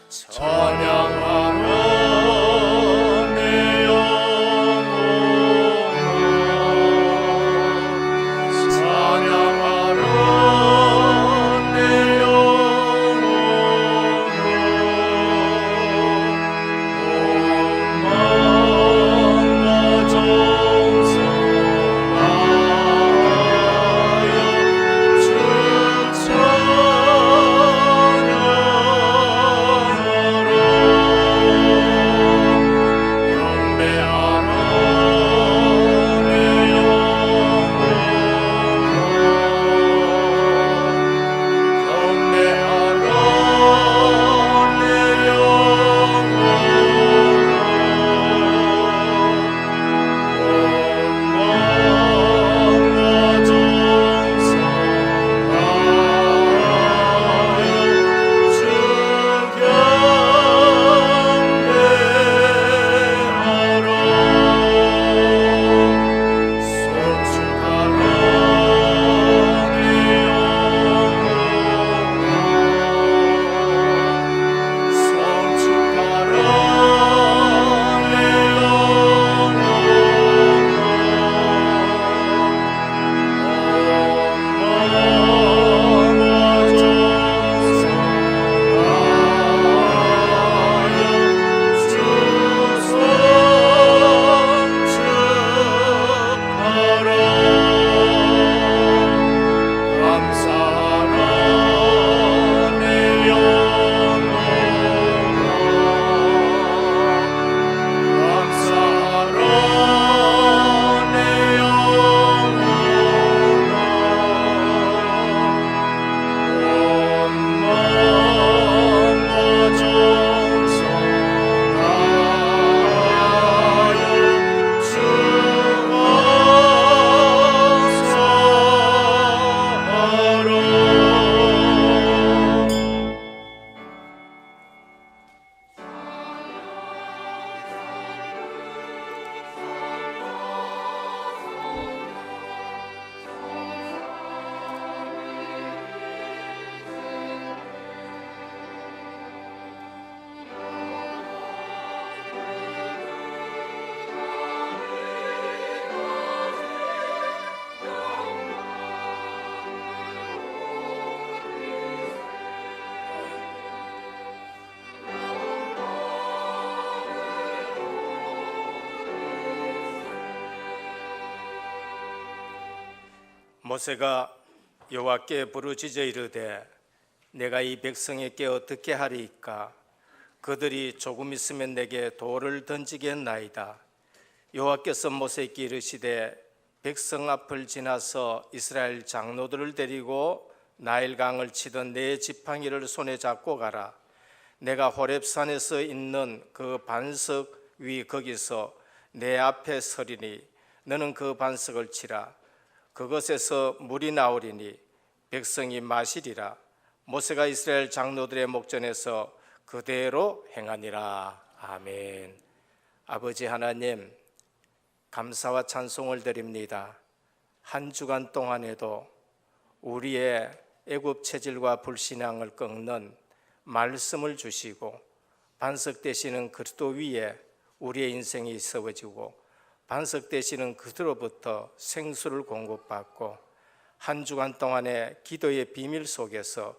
찬양하며 내 영혼아 찬양하며 내 영혼아 온 마음과 정성 다하여 주 모세가 여호와께 부르짖어 이르되 내가 이 백성에게 어떻게 하리이까? 그들이 조금 있으면 내게 돌을 던지겠나이다. 여호와께서 모세에게 이르시되 백성 앞을 지나서 이스라엘 장로들을 데리고 나일강을 치던 네 지팡이를 손에 잡고 가라. 내가 호렙산에서 있는 그 반석 위 거기서 내 앞에 서리니 너는 그 반석을 치라. 그것에서 물이 나오리니 백성이 마시리라. 모세가 이스라엘 장로들의 목전에서 그대로 행하니라. 아멘. 아버지 하나님, 감사와 찬송을 드립니다. 한 주간 동안에도 우리의 애굽 체질과 불신앙을 꺾는 말씀을 주시고 반석 되시는 그리스도 위에 우리의 인생이 세워지고 반석 되시는 그들로부터 생수를 공급받고 한 주간 동안의 기도의 비밀 속에서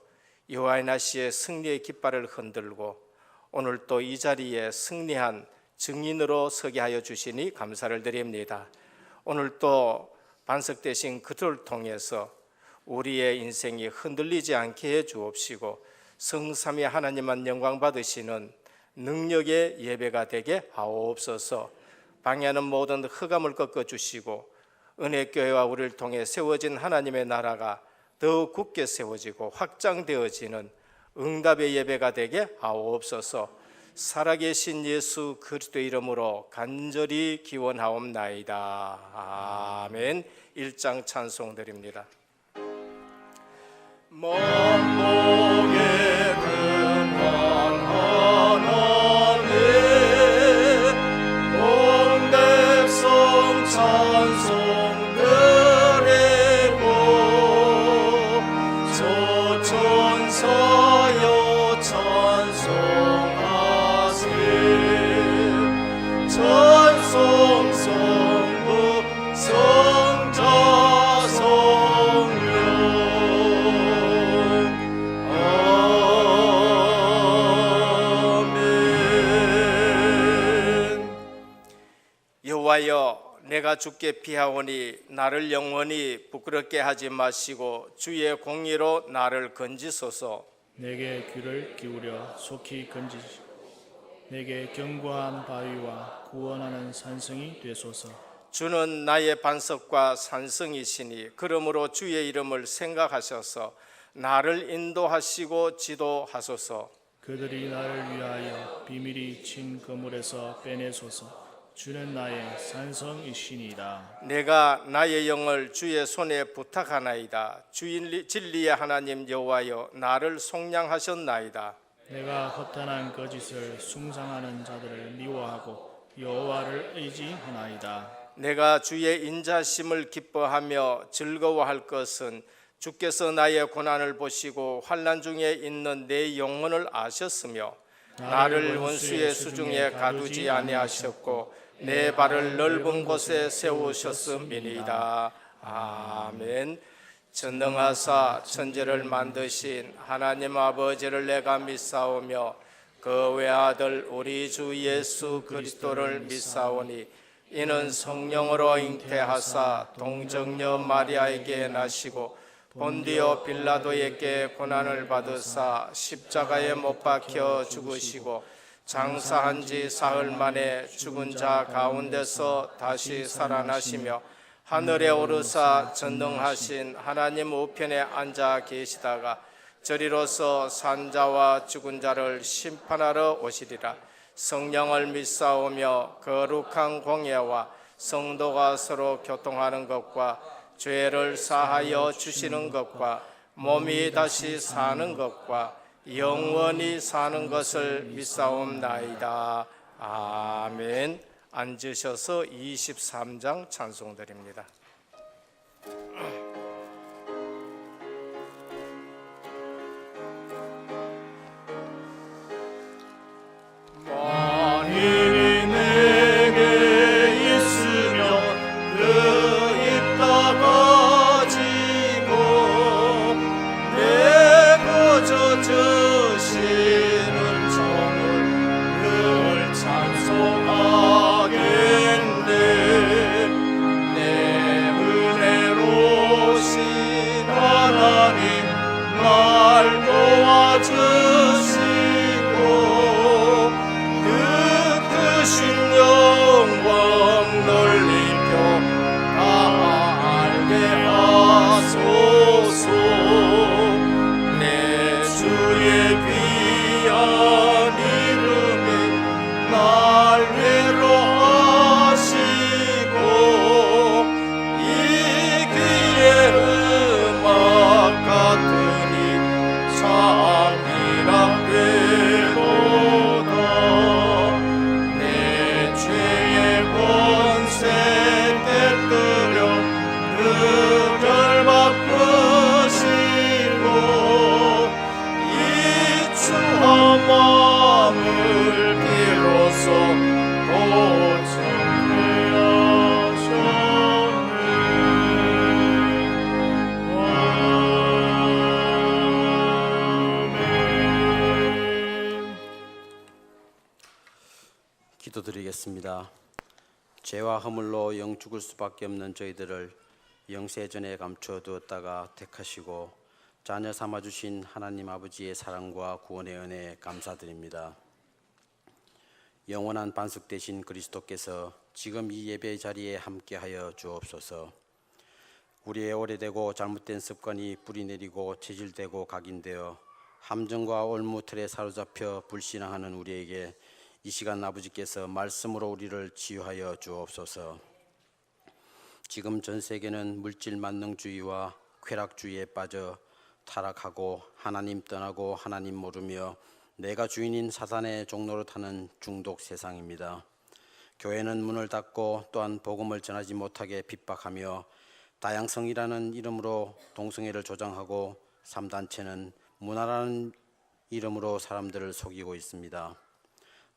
여호와의 승리의 깃발을 흔들고 오늘 또 이 자리에 승리한 증인으로 서게 하여 주시니 감사를 드립니다. 오늘 또 반석 되신 그들을 통해서 우리의 인생이 흔들리지 않게 해 주옵시고 성삼위 하나님만 영광 받으시는 능력의 예배가 되게 하옵소서. 방해하는 모든 흑암을 꺾어주시고 은혜교회와 우리를 통해 세워진 하나님의 나라가 더욱 굳게 세워지고 확장되어지는 응답의 예배가 되게 하옵소서. 살아계신 예수 그리스도의 이름으로 간절히 기원하옵나이다. 아멘. 1장 찬송 드립니다. 만복의 근원 하나님 온 백성 찬송 드리고 저 천사여 찬송 여호와여, 내가 주께 피하오니 나를 영원히 부끄럽게 하지 마시고 주의 공의로 나를 건지소서. 내게 귀를 기울여 속히 건지시고 내게 견고한 바위와 구원하는 산성이 되소서. 주는 나의 반석과 산성이시니 그러므로 주의 이름을 생각하셔서 나를 인도하시고 지도하소서. 그들이 나를 위하여 비밀이 친 그물에서 빼내소서. 주는 나의 산성이시니이다. 내가 나의 영을 주의 손에 부탁하나이다. 진리의 하나님 여호와여, 나를 속량하셨나이다. 내가 허탄한 거짓을 숭상하는 자들을 미워하고 여호와를 의지하나이다. 내가 주의 인자심을 기뻐하며 즐거워할 것은 주께서 나의 고난을 보시고 환난 중에 있는 내 영혼을 아셨으며 나를 원수의 수중에 가두지 아니하셨고 내 발을 넓은 곳에 세우셨음이니이다. 아멘. 전능하사 천지를 만드신 하나님 아버지를 내가 믿사오며 그 외아들 우리 주 예수 그리스도를 믿사오니 이는 성령으로 잉태하사 동정녀 마리아에게 나시고 본디오 빌라도에게 고난을 받으사 십자가에 못 박혀 죽으시고 장사한 지 사흘 만에 죽은 자 가운데서 다시 살아나시며 하늘에 오르사 전능하신 하나님 우편에 앉아 계시다가 저리로서 산자와 죽은 자를 심판하러 오시리라. 성령을 믿사오며 거룩한 공예와 성도가 서로 교통하는 것과 죄를 사하여 주시는 것과 몸이 다시 사는 것과 영원히 사는 것을 믿사옵나이다. 아멘. 앉으셔서 23장 찬송드립니다. 만일이 내게 있으면 그 입다 가지고 내 거저 주시는 정을 늘 찬송하겠네. 내 은혜로우신 하나님 날 도와주시고 그 크신 영광 넓히며 다 알게 하소서. 내 주의 귀한 이름이 날 위로하시고 이 귀의 음악 같으니 참이라 되도다. 내 죄의 권세 깨뜨려 그 결박 푸시고 이 추한 마음을 비로소 고쳐내 하셨네. 아멘. 기도드리겠습니다. 죄와 허물로 영 죽을 수밖에 없는 저희들을 영세전에 감춰두었다가 택하시고 자녀 삼아주신 하나님 아버지의 사랑과 구원의 은혜에 감사드립니다. 영원한 반석 되신 그리스도께서 지금 이 예배 자리에 함께하여 주옵소서. 우리의 오래되고 잘못된 습관이 뿌리 내리고 체질되고 각인되어 함정과 올무틀에 사로잡혀 불신앙하는 우리에게 이 시간 아버지께서 말씀으로 우리를 치유하여 주옵소서. 지금 전 세계는 물질 만능주의와 쾌락주의에 빠져 타락하고 하나님 떠나고 하나님 모르며 내가 주인인 사단의 종로로 타는 중독 세상입니다. 교회는 문을 닫고 또한 복음을 전하지 못하게 핍박하며 다양성이라는 이름으로 동성애를 조장하고 3단체는 문화라는 이름으로 사람들을 속이고 있습니다.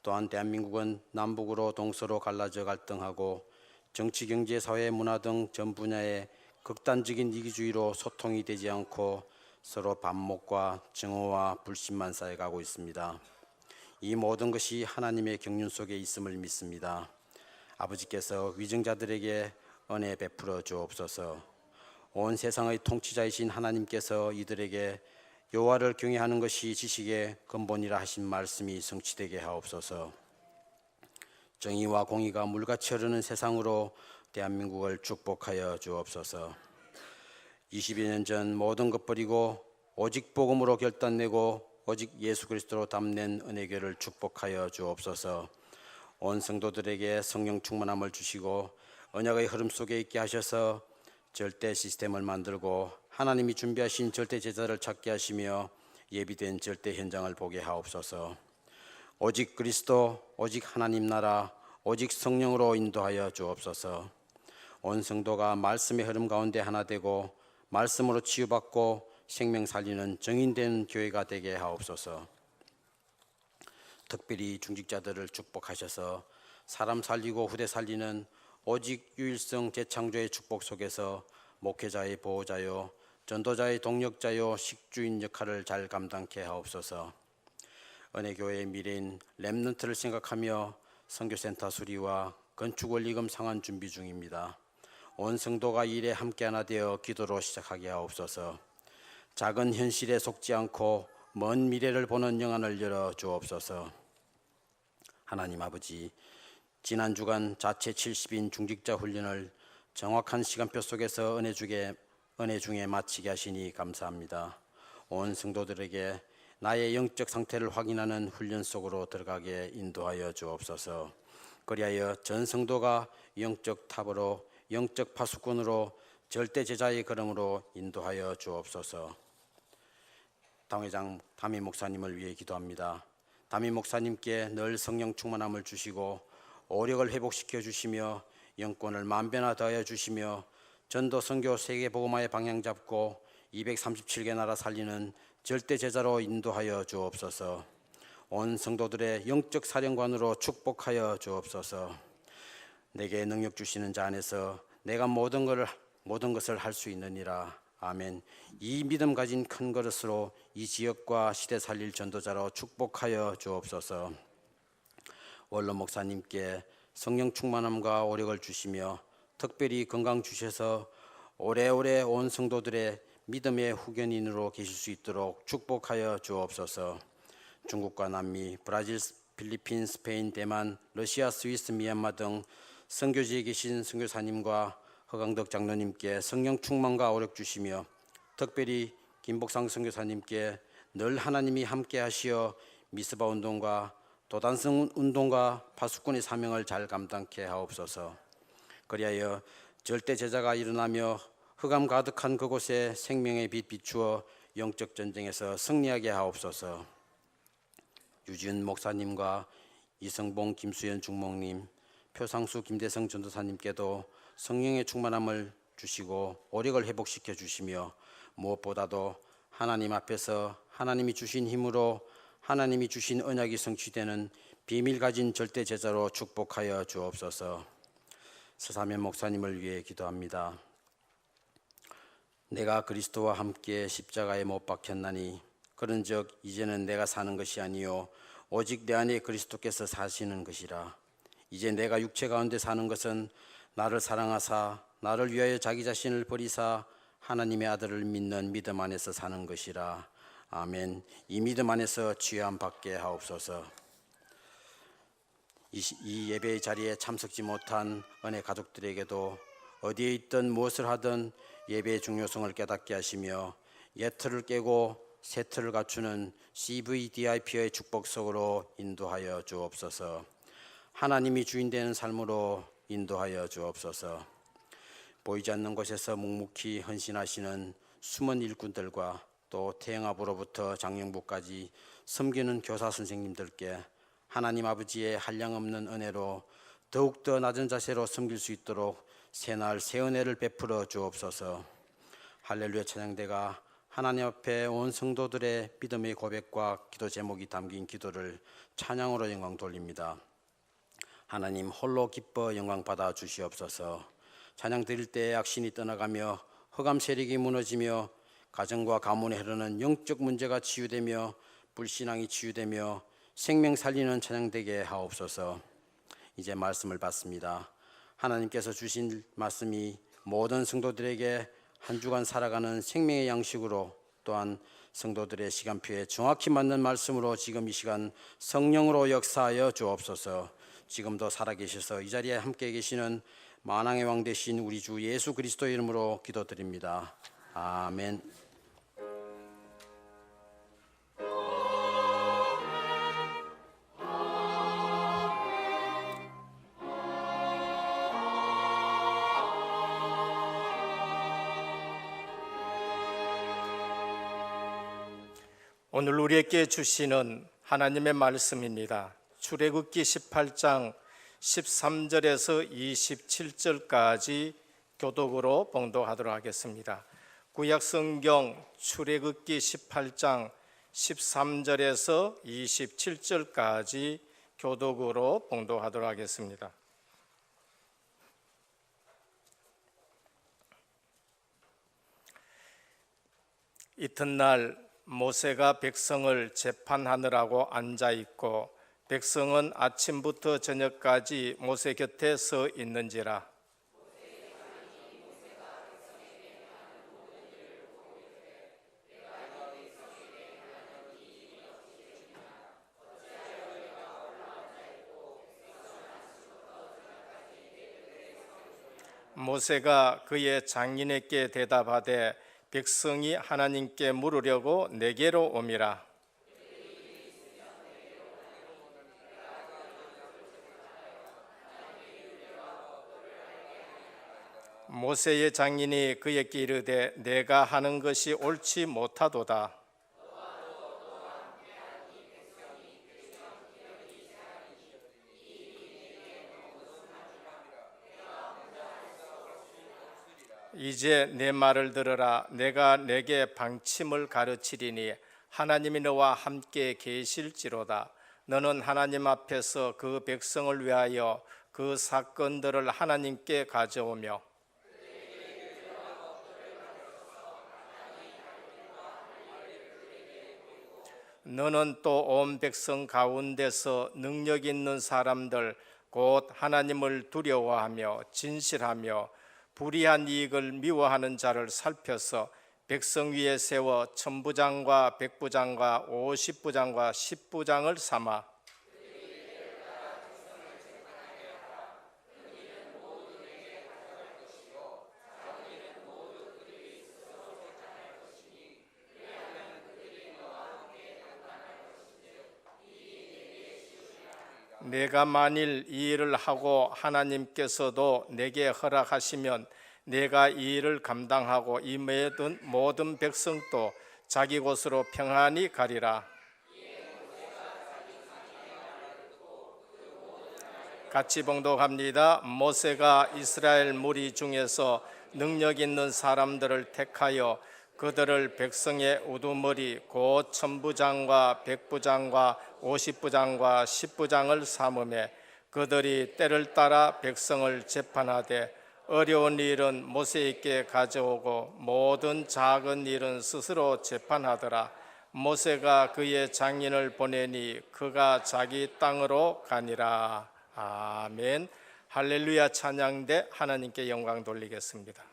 또한 대한민국은 남북으로 동서로 갈라져 갈등하고 정치, 경제, 사회, 문화 등 전 분야의 극단적인 이기주의로 소통이 되지 않고 서로 반목과 증오와 불신만 쌓여가고 있습니다. 이 모든 것이 하나님의 경륜 속에 있음을 믿습니다. 아버지께서 위증자들에게 은혜 베풀어 주옵소서. 온 세상의 통치자이신 하나님께서 이들에게 여호와를 경외하는 것이 지식의 근본이라 하신 말씀이 성취되게 하옵소서. 정의와 공의가 물같이 흐르는 세상으로 대한민국을 축복하여 주옵소서. 20여 년 전 모든 것 버리고 오직 복음으로 결단내고 오직 예수 그리스도로 담는 은혜교를 축복하여 주옵소서. 온 성도들에게 성령 충만함을 주시고 언약의 흐름 속에 있게 하셔서 절대 시스템을 만들고 하나님이 준비하신 절대 제자를 찾게 하시며 예비된 절대 현장을 보게 하옵소서. 오직 그리스도, 오직 하나님 나라, 오직 성령으로 인도하여 주옵소서. 온 성도가 말씀의 흐름 가운데 하나 되고 말씀으로 치유받고 생명 살리는 정인된 교회가 되게 하옵소서. 특별히 중직자들을 축복하셔서 사람 살리고 후대 살리는 오직 유일성 재창조의 축복 속에서 목회자의 보호자요, 전도자의 동력자요, 식주인 역할을 잘 감당케 하옵소서. 은혜교회의 미래인 렘넌트를 생각하며 선교센터 수리와 건축원리금 상환 준비 중입니다. 온 성도가 이 일에 함께 하나 되어 기도로 시작하게 하옵소서. 작은 현실에 속지 않고 먼 미래를 보는 영안을 열어 주옵소서. 하나님 아버지, 지난 주간 자체 70인 중직자 훈련을 정확한 시간표 속에서 은혜 중에 마치게 하시니 감사합니다. 온 성도들에게 나의 영적 상태를 확인하는 훈련 속으로 들어가게 인도하여 주옵소서. 그리하여 전 성도가 영적 탑으로, 영적 파수꾼으로, 절대 제자의 걸음으로 인도하여 주옵소서. 당회장 담임 목사님을 위해 기도합니다. 담임 목사님께 늘 성령 충만함을 주시고 오력을 회복시켜 주시며 영권을 만배나 더하여 주시며 전도 선교 세계 복음화의 방향 잡고 237개 나라 살리는 절대 제자로 인도하여 주옵소서. 온 성도들의 영적 사령관으로 축복하여 주옵소서. 내게 능력 주시는 자 안에서 내가 모든 것을 할 수 있느니라. 아멘. 이 믿음 가진 큰 그릇으로 이 지역과 시대 살릴 전도자로 축복하여 주옵소서. 원로 목사님께 성령 충만함과 오력을 주시며 특별히 건강 주셔서 오래오래 온 성도들의 믿음의 후견인으로 계실 수 있도록 축복하여 주옵소서. 중국과 남미, 브라질, 필리핀, 스페인, 대만, 러시아, 스위스, 미얀마 등 선교지에 계신 선교사님과 허강덕 장로님께 성령 충만과 오력 주시며 특별히 김복상 선교사님께 늘 하나님이 함께 하시어 미스바 운동과 도단성 운동과 파수꾼의 사명을 잘 감당케 하옵소서. 그리하여 절대 제자가 일어나며 흑암 가득한 그곳에 생명의 빛 비추어 영적 전쟁에서 승리하게 하옵소서. 유지은 목사님과 이성봉, 김수연 중목님, 표상수, 김대성 전도사님께도 성령의 충만함을 주시고 오력을 회복시켜 주시며 무엇보다도 하나님 앞에서 하나님이 주신 힘으로 하나님이 주신 언약이 성취되는 비밀 가진 절대 제자로 축복하여 주옵소서. 서사면 목사님을 위해 기도합니다. 내가 그리스도와 함께 십자가에 못 박혔나니 그런즉 이제는 내가 사는 것이 아니요 오직 내 안에 그리스도께서 사시는 것이라. 이제 내가 육체 가운데 사는 것은 나를 사랑하사 나를 위하여 자기 자신을 버리사 하나님의 아들을 믿는 믿음 안에서 사는 것이라. 아멘. 이 믿음 안에서 취함 받게 하옵소서. 이 예배의 자리에 참석지 못한 은혜 가족들에게도 어디에 있든 무엇을 하든 예배의 중요성을 깨닫게 하시며 옛 틀을 깨고 새 틀을 갖추는 CVDIP의 축복 속으로 인도하여 주옵소서. 하나님이 주인 되는 삶으로 인도하여 주옵소서. 보이지 않는 곳에서 묵묵히 헌신하시는 숨은 일꾼들과 또 태영아부로부터 장영부까지 섬기는 교사 선생님들께 하나님 아버지의 한량없는 은혜로 더욱더 낮은 자세로 섬길 수 있도록 새날 새 은혜를 베풀어 주옵소서. 할렐루야 찬양대가 하나님 앞에 온 성도들의 믿음의 고백과 기도 제목이 담긴 기도를 찬양으로 영광 돌립니다. 하나님 홀로 기뻐 영광 받아 주시옵소서. 찬양 드릴 때 악신이 떠나가며 흑암 세력이 무너지며 가정과 가문에 흐르는 영적 문제가 치유되며 불신앙이 치유되며 생명 살리는 찬양되게 하옵소서. 이제 말씀을 받습니다. 하나님께서 주신 말씀이 모든 성도들에게 한 주간 살아가는 생명의 양식으로, 또한 성도들의 시간표에 정확히 맞는 말씀으로 지금 이 시간 성령으로 역사하여 주옵소서. 지금도 살아계셔서 이 자리에 함께 계시는 만왕의 왕 되신 우리 주 예수 그리스도의 이름으로 기도드립니다. 아멘. 오늘 우리에게 주시는 하나님의 말씀입니다. 출애굽기 18장 13절에서 27절까지 교독으로 봉독하도록 하겠습니다. 구약성경 출애굽기 18장 13절에서 27절까지 교독으로 봉독하도록 하겠습니다. 이튿날 모세가 백성을 재판하느라고 앉아 있고 백성은 아침부터 저녁까지 모세 곁에 서 있는지라. 모세가 그의 장인에게 대답하되 백성이 하나님께 물으려고 내게로 오미라. 모세의 장인이 그에게 이르되 내가 하는 것이 옳지 못하도다. 이제 내 말을 들으라. 내가 내게 방침을 가르치리니 하나님이 너와 함께 계실지로다. 너는 하나님 앞에서 그 백성을 위하여 그 사건들을 하나님께 가져오며 너는 또 온 백성 가운데서 능력 있는 사람들 곧 하나님을 두려워하며 진실하며 불의한 이익을 미워하는 자를 살펴서 백성 위에 세워 천부장과 백부장과 50부장과 10부장을 삼아 내가 만일 이 일을 하고 하나님께서도 내게 허락하시면 내가 이 일을 감당하고 이 모든 백성도 자기 곳으로 평안히 가리라. 같이 봉독합니다. 모세가 이스라엘 무리 중에서 능력 있는 사람들을 택하여 그들을 백성의 우두머리 곧 천부장과 백부장과 50부장과 10부장을 삼음에 그들이 때를 따라 백성을 재판하되 어려운 일은 모세에게 가져오고 모든 작은 일은 스스로 재판하더라. 모세가 그의 장인을 보내니 그가 자기 땅으로 가니라. 아멘. 할렐루야. 찬양대 하나님께 영광 돌리겠습니다.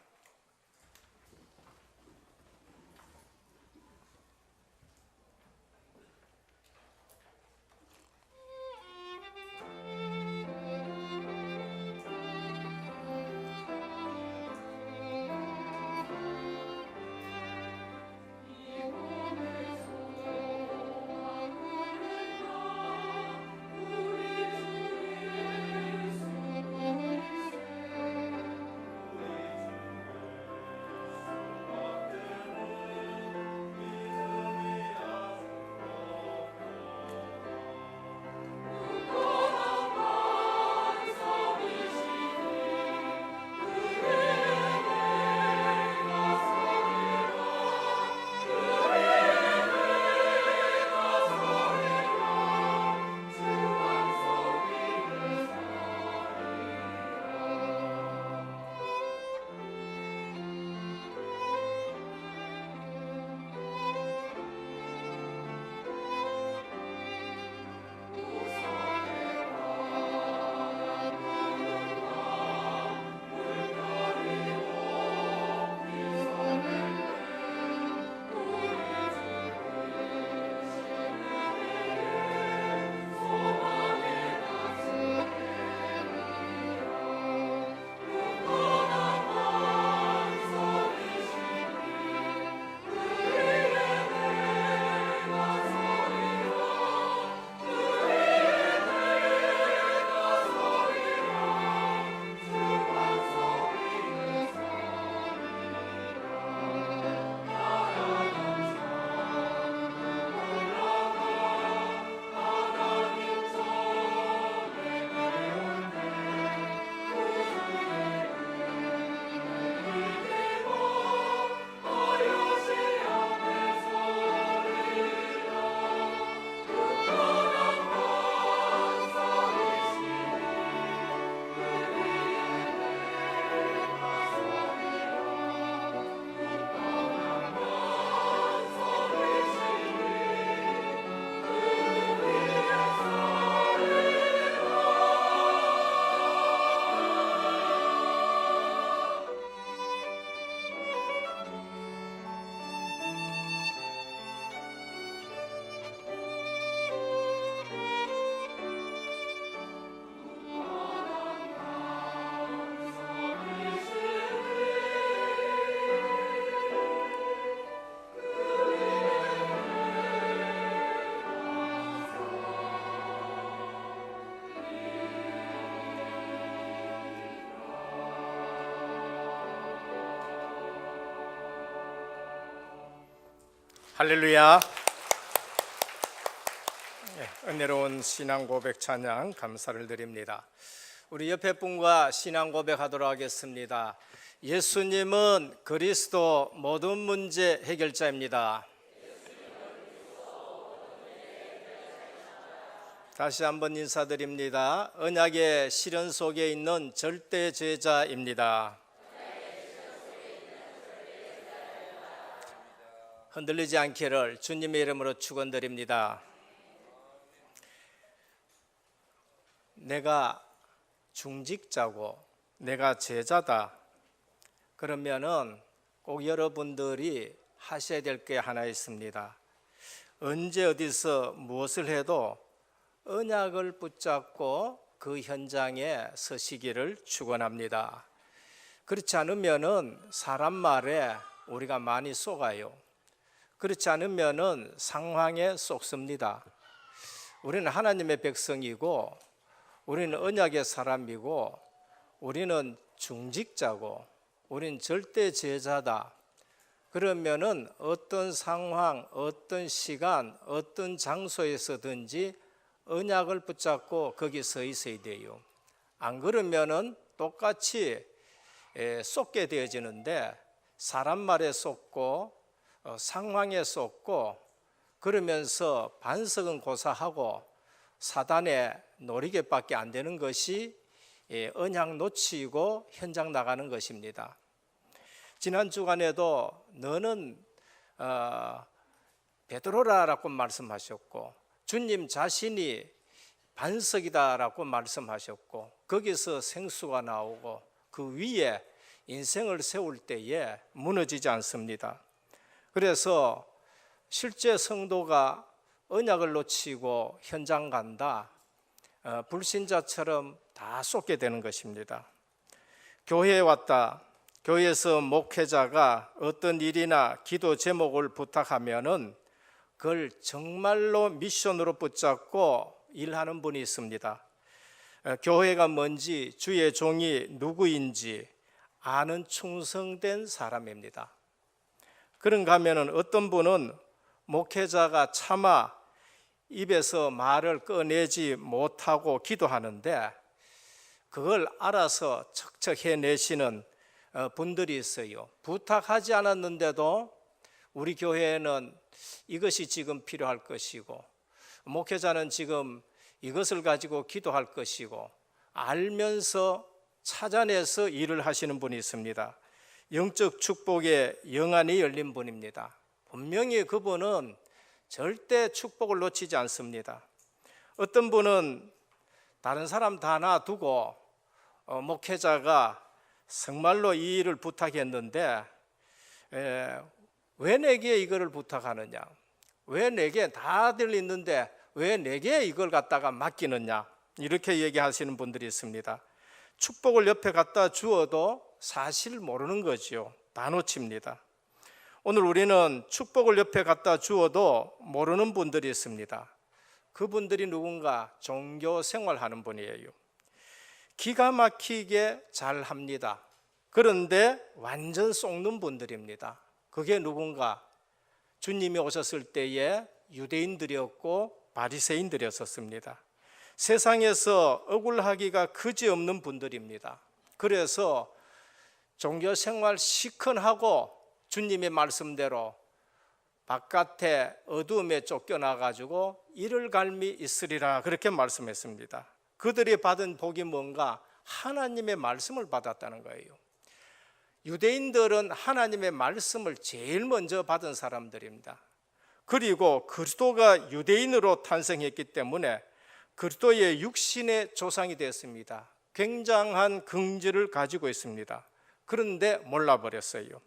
할렐루야. 은혜로운 신앙 고백 찬양 감사를 드립니다. 우리 옆에 분과 신앙 고백하도록 하겠습니다. 예수님은 그리스도 모든 문제 해결자입니다. 다시 한번 인사드립니다. 언약의 실현 속에 있는 절대 제자입니다. 흔들리지 않기를 주님의 이름으로 축원드립니다. 내가 중직자고 내가 제자다. 그러면은 꼭 여러분들이 하셔야 될 게 하나 있습니다. 언제 어디서 무엇을 해도 언약을 붙잡고 그 현장에 서시기를 축원합니다. 그렇지 않으면은 사람 말에 우리가 많이 속아요. 그렇지 않으면은 상황에 속습니다. 우리는 하나님의 백성이고 우리는 언약의 사람이고 우리는 중직자고 우리는 절대 제자다. 그러면은 어떤 상황, 어떤 시간, 어떤 장소에서든지 언약을 붙잡고 거기 서 있어야 돼요. 안 그러면은 똑같이 쏟게 되어지는데 사람 말에 쏟고 상황에 쏟고 그러면서 반석은 고사하고 사단의 노리개밖에 안 되는 것이 언약 놓치고 현장 나가는 것입니다. 지난 주간에도 너는 베드로라고 말씀하셨고 주님 자신이 반석이다라고 말씀하셨고 거기서 생수가 나오고 그 위에 인생을 세울 때에 무너지지 않습니다. 그래서 실제 성도가 언약을 놓치고 현장 간다, 불신자처럼 다 쏟게 되는 것입니다. 교회에 왔다, 교회에서 목회자가 어떤 일이나 기도 제목을 부탁하면은 그걸 정말로 미션으로 붙잡고 일하는 분이 있습니다. 교회가 뭔지 주의 종이 누구인지 아는 충성된 사람입니다. 그런가 하면은 어떤 분은 목회자가 차마 입에서 말을 꺼내지 못하고 기도하는데 그걸 알아서 척척 해내시는 분들이 있어요. 부탁하지 않았는데도 우리 교회에는 이것이 지금 필요할 것이고 목회자는 지금 이것을 가지고 기도할 것이고 알면서 찾아내서 일을 하시는 분이 있습니다. 영적 축복의 영안이 열린 분입니다. 분명히 그분은 절대 축복을 놓치지 않습니다. 어떤 분은 다른 사람 다 놔두고 목회자가 정말로 이 일을 부탁했는데 왜 내게 이거를 부탁하느냐, 왜 내게 다들 있는데 왜 내게 이걸 갖다가 맡기느냐, 이렇게 얘기하시는 분들이 있습니다. 축복을 옆에 갖다 주어도 사실 모르는 거지요. 다 놓칩니다. 오늘 우리는 축복을 옆에 갖다 주어도 모르는 분들이 있습니다. 그분들이 누군가 종교 생활하는 분이에요. 기가 막히게 잘합니다. 그런데 완전 속는 분들입니다. 그게 누군가 주님이 오셨을 때에 유대인들이었고 바리새인들이었습니다. 세상에서 억울하기가 그지없는 분들입니다. 그래서 종교 생활 시큰하고 주님의 말씀대로 바깥에 어두움에 쫓겨나가지고 이를 갈미 있으리라 그렇게 말씀했습니다. 그들이 받은 복이 뭔가? 하나님의 말씀을 받았다는 거예요. 유대인들은 하나님의 말씀을 제일 먼저 받은 사람들입니다. 그리고 그리스도가 유대인으로 탄생했기 때문에 그리스도의 육신의 조상이 되었습니다. 굉장한 긍지를 가지고 있습니다. 그런데 몰라버렸어요.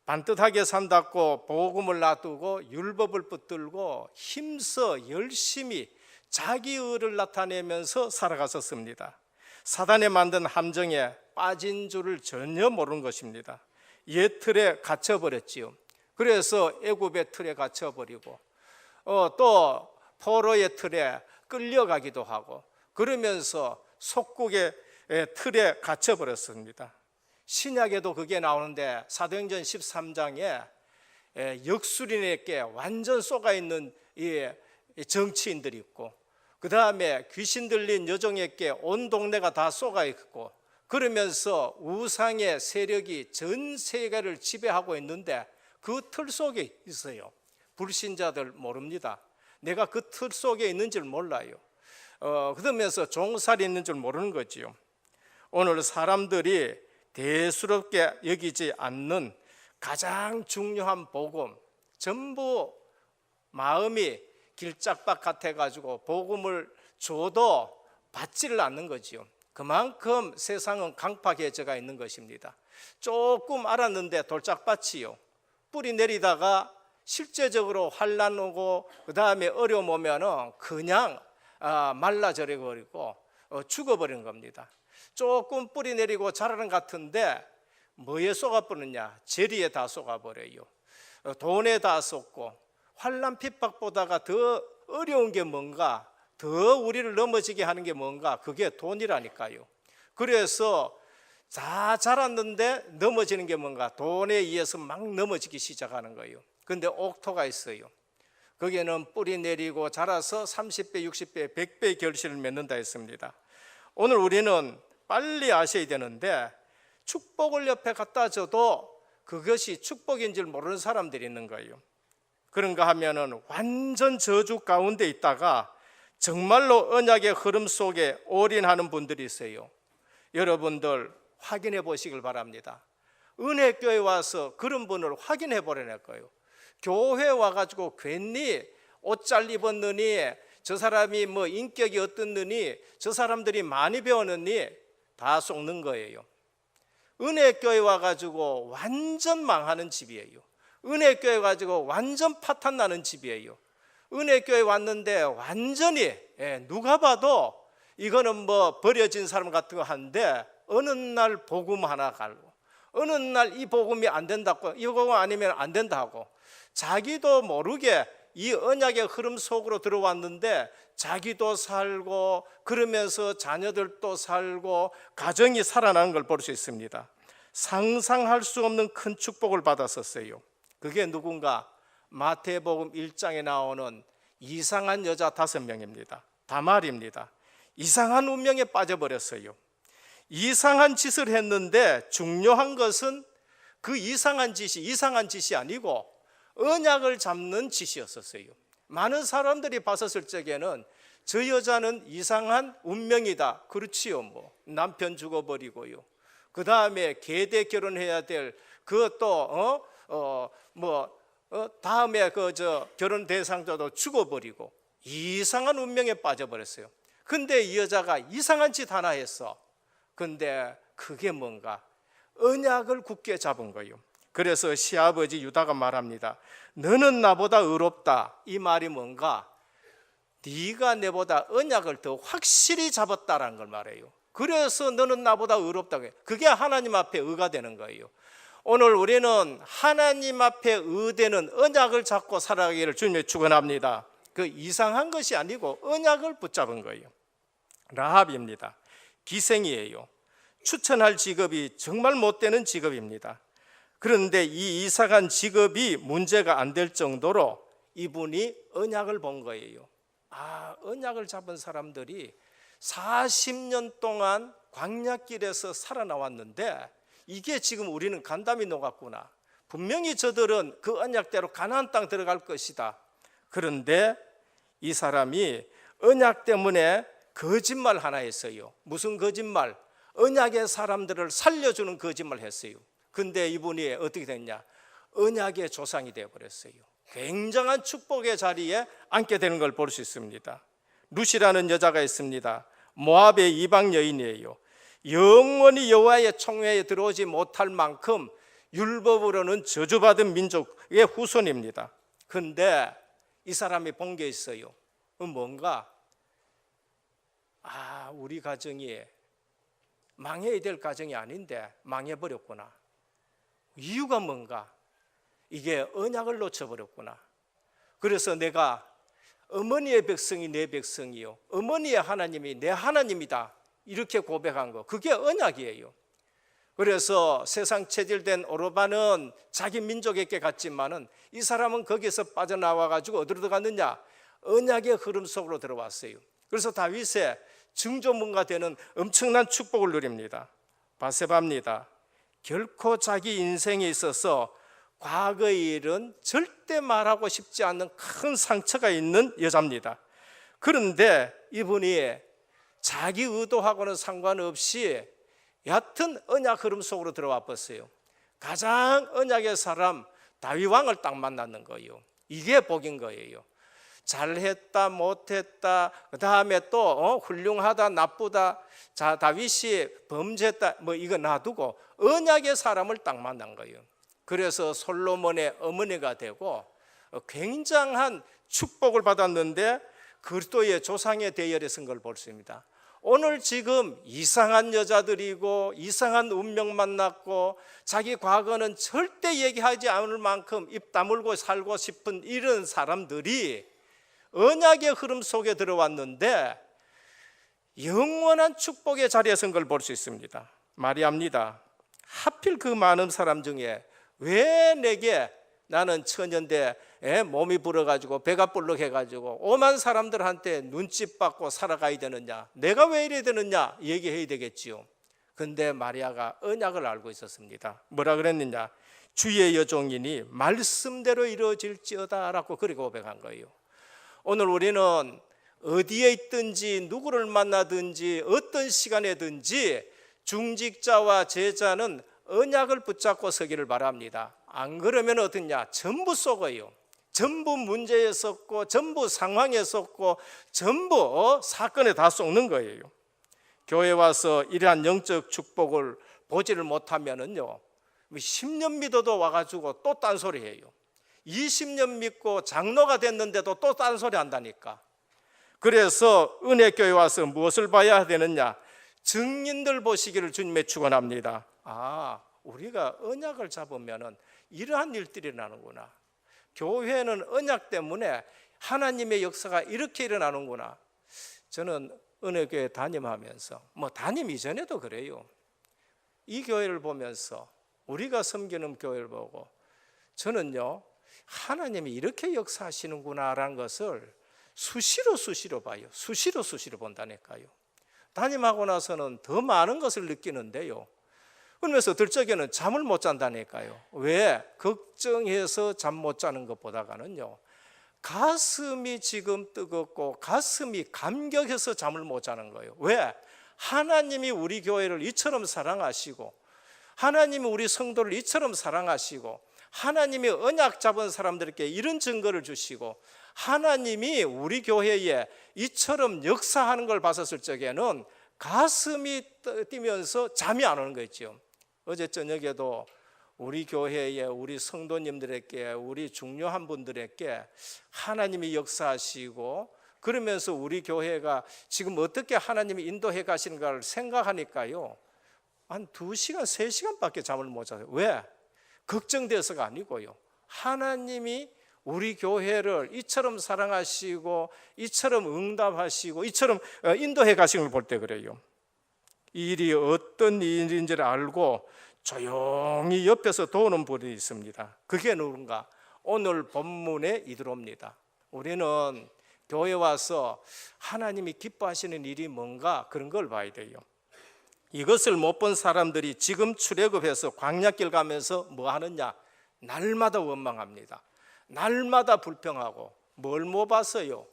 반듯하게 산다고 복음을 놔두고 율법을 붙들고 힘써 열심히 자기 의를 나타내면서 살아갔었습니다. 사단이 만든 함정에 빠진 줄을 전혀 모르는 것입니다. 옛 틀에 갇혀버렸지요. 그래서 애굽의 틀에 갇혀버리고 또 포로의 틀에 끌려가기도 하고 그러면서 속국의 틀에 갇혀버렸습니다. 신약에도 그게 나오는데 사도행전 13장에 역술인에게 완전 쏘가 있는 정치인들이 있고, 그 다음에 귀신 들린 여종에게 온 동네가 다 쏘가 있고, 그러면서 우상의 세력이 전 세계를 지배하고 있는데 그 틀 속에 있어요. 불신자들 모릅니다. 내가 그 틀 속에 있는 줄 몰라요. 그러면서 종살이 있는 줄 모르는 거지요. 오늘 사람들이 대수롭게 여기지 않는 가장 중요한 복음, 전부 마음이 길짝박 같아가지고 복음을 줘도 받지를 않는 거지요. 그만큼 세상은 강팍해져가 있는 것입니다. 조금 알았는데 돌짝밭이요. 뿌리 내리다가 실제적으로 환난 오고 그 다음에 어려움 오면은 그냥 말라져려 버리고 죽어버리는 겁니다. 조금 뿌리 내리고 자라는 것 같은데 뭐에 쏘가버리냐? 재리에 다 쏘가버려요. 돈에 다 쏟고, 환난 핍박보다가 더 어려운 게 뭔가, 더 우리를 넘어지게 하는 게 뭔가, 그게 돈이라니까요. 그래서 다 자랐는데 넘어지는 게 뭔가, 돈에 의해서 막 넘어지기 시작하는 거예요. 근데 옥토가 있어요. 거기에는 뿌리 내리고 자라서 30배, 60배, 100배의 결실을 맺는다 했습니다. 오늘 우리는 빨리 아셔야 되는데, 축복을 옆에 갖다 줘도 그것이 축복인 줄 모르는 사람들이 있는 거예요. 그런가 하면은 완전 저주 가운데 있다가 정말로 언약의 흐름 속에 올인하는 분들이 있어요. 여러분들 확인해 보시길 바랍니다. 은혜교회 와서 그런 분을 확인해 보려는 거예요. 교회 와가지고 괜히 옷 잘 입었느니, 저 사람이 뭐 인격이 어떻느니, 저 사람들이 많이 배웠느니 다 속는 거예요. 은혜교회 와가지고 완전 망하는 집이에요. 은혜교회 가지고 완전 파탄 나는 집이에요. 은혜교회 왔는데 완전히 누가 봐도 이거는 뭐 버려진 사람 같은 거 한데, 어느 날 복음 하나 갈고, 어느 날 이 복음이 안 된다고, 이 복음 아니면 안 된다 하고, 자기도 모르게 이 언약의 흐름 속으로 들어왔는데 자기도 살고, 그러면서 자녀들도 살고, 가정이 살아나는 걸 볼 수 있습니다. 상상할 수 없는 큰 축복을 받았었어요. 그게 누군가? 마태복음 1장에 나오는 이상한 여자 5명입니다. 다말입니다. 이상한 운명에 빠져버렸어요. 이상한 짓을 했는데 중요한 것은 그 이상한 짓이 아니고 언약을 잡는 짓이었어요. 많은 사람들이 봤었을 적에는 저 여자는 이상한 운명이다. 그렇지요. 뭐 남편 죽어버리고요. 그 다음에 계대 결혼해야 될 그것도 다음에 결혼 대상자도 죽어버리고 이상한 운명에 빠져버렸어요. 근데 이 여자가 이상한 짓 하나 했어. 근데 그게 뭔가? 언약을 굳게 잡은 거예요. 그래서 시아버지 유다가 말합니다. 너는 나보다 의롭다. 이 말이 뭔가? 네가 내보다 언약을 더 확실히 잡았다라는 걸 말해요. 그래서 너는 나보다 의롭다고 해요. 그게 하나님 앞에 의가 되는 거예요. 오늘 우리는 하나님 앞에 의되는 언약을 잡고 살아가기를 주님의 축원합니다. 그 이상한 것이 아니고 언약을 붙잡은 거예요. 라합입니다. 기생이에요. 추천할 직업이 정말 못되는 직업입니다. 그런데 이 이상한 직업이 문제가 안 될 정도로 이분이 언약을 본 거예요. 언약을 잡은 사람들이 40년 동안 광야길에서 살아나왔는데 이게 지금 우리는 간담이 녹았구나. 분명히 저들은 그 언약대로 가나안 땅 들어갈 것이다. 그런데 이 사람이 언약 때문에 거짓말 하나 했어요. 무슨 거짓말? 언약의 사람들을 살려주는 거짓말 했어요. 근데 이분이 어떻게 됐냐? 언약의 조상이 되어버렸어요. 굉장한 축복의 자리에 앉게 되는 걸 볼 수 있습니다. 룻이라는 여자가 있습니다. 모압의 이방 여인이에요. 영원히 여호와의 총회에 들어오지 못할 만큼 율법으로는 저주받은 민족의 후손입니다. 근데 이 사람이 본 게 있어요. 뭔가? 우리 가정이 망해야 될 가정이 아닌데 망해버렸구나. 이유가 뭔가? 이게 언약을 놓쳐버렸구나. 그래서 내가 어머니의 백성이 내 백성이요, 어머니의 하나님이 내 하나님이다, 이렇게 고백한 거, 그게 언약이에요. 그래서 세상 체질된 오르반은 자기 민족에게 갔지만은 이 사람은 거기서 빠져나와 가지고 어디로 들어갔느냐? 언약의 흐름 속으로 들어왔어요. 그래서 다윗의 증조문가 되는 엄청난 축복을 누립니다. 바세바입니다. 결코 자기 인생에 있어서 과거의 일은 절대 말하고 싶지 않는 큰 상처가 있는 여자입니다. 그런데 이분이 자기 의도하고는 상관없이 얕은 언약 흐름 속으로 들어와 버렸어요. 가장 언약의 사람 다윗 왕을 딱 만났는 거예요. 이게 복인 거예요. 잘했다 못했다 그 다음에 또 훌륭하다 나쁘다 자 다윗이 범죄했다 뭐 이거 놔두고 언약의 사람을 딱 만난 거예요. 그래서 솔로몬의 어머니가 되고 굉장한 축복을 받았는데 그리스도의 조상의 대열에 선 걸 볼 수 있습니다. 오늘 지금 이상한 여자들이고 이상한 운명 만났고 자기 과거는 절대 얘기하지 않을 만큼 입 다물고 살고 싶은 이런 사람들이 언약의 흐름 속에 들어왔는데 영원한 축복의 자리에 선 걸 볼 수 있습니다. 마리아입니다. 하필 그 많은 사람 중에 왜 내게 나는 처녀인데 몸이 불어가지고 배가 불룩해가지고 오만 사람들한테 눈치 받고 살아가야 되느냐, 내가 왜 이래야 되느냐 얘기해야 되겠지요. 근데 마리아가 언약을 알고 있었습니다. 뭐라 그랬느냐? 주의 여종이니 말씀대로 이루어질지어다 라고 그렇게 고백한 거예요. 오늘 우리는 어디에 있든지 누구를 만나든지 어떤 시간에든지 중직자와 제자는 언약을 붙잡고 서기를 바랍니다. 안 그러면 어떠냐? 전부 속어요. 전부 문제에 섰고 전부 상황에 섰고 전부 사건에 다 속는 거예요. 교회 와서 이러한 영적 축복을 보지를 못하면은요 10년 믿어도 와가지고 또 딴소리 해요. 20년 믿고 장로가 됐는데도 또 딴소리 한다니까. 그래서 은혜교회 와서 무엇을 봐야 되느냐? 증인들 보시기를 주님에 축원합니다. 우리가 언약을 잡으면 이러한 일들이 일어나는구나. 교회는 언약 때문에 하나님의 역사가 이렇게 일어나는구나. 저는 은혜교회 담임하면서 담임 이전에도 그래요. 이 교회를 보면서 우리가 섬기는 교회를 보고 저는요 하나님이 이렇게 역사하시는구나라는 것을 수시로 봐요. 수시로 본다니까요. 담임하고 나서는 더 많은 것을 느끼는데요. 그러면서 들적에는 잠을 못 잔다니까요. 왜? 걱정해서 잠 못 자는 것보다가는요 가슴이 지금 뜨겁고 가슴이 감격해서 잠을 못 자는 거예요. 왜? 하나님이 우리 교회를 이처럼 사랑하시고 하나님이 우리 성도를 이처럼 사랑하시고 하나님이 언약 잡은 사람들에게 이런 증거를 주시고 하나님이 우리 교회에 이처럼 역사하는 걸 봤었을 적에는 가슴이 뛰면서 잠이 안 오는 거 있죠. 어제 저녁에도 우리 교회에 우리 성도님들에게 우리 중요한 분들에게 하나님이 역사하시고 그러면서 우리 교회가 지금 어떻게 하나님이 인도해 가시는가를 생각하니까요 한 2시간 3시간밖에 잠을 못 자요. 왜? 걱정돼서가 아니고요 하나님이 우리 교회를 이처럼 사랑하시고 이처럼 응답하시고 이처럼 인도해 가시는 걸 볼 때 그래요. 이 일이 어떤 일인지를 알고 조용히 옆에서 도우는 분이 있습니다. 그게 누군가? 오늘 본문에 이들옵니다. 우리는 교회 와서 하나님이 기뻐하시는 일이 뭔가 그런 걸 봐야 돼요. 이것을 못 본 사람들이 지금 출애굽해서 광야길 가면서 뭐 하느냐? 날마다 원망합니다. 날마다 불평하고 뭘 못 봤어요?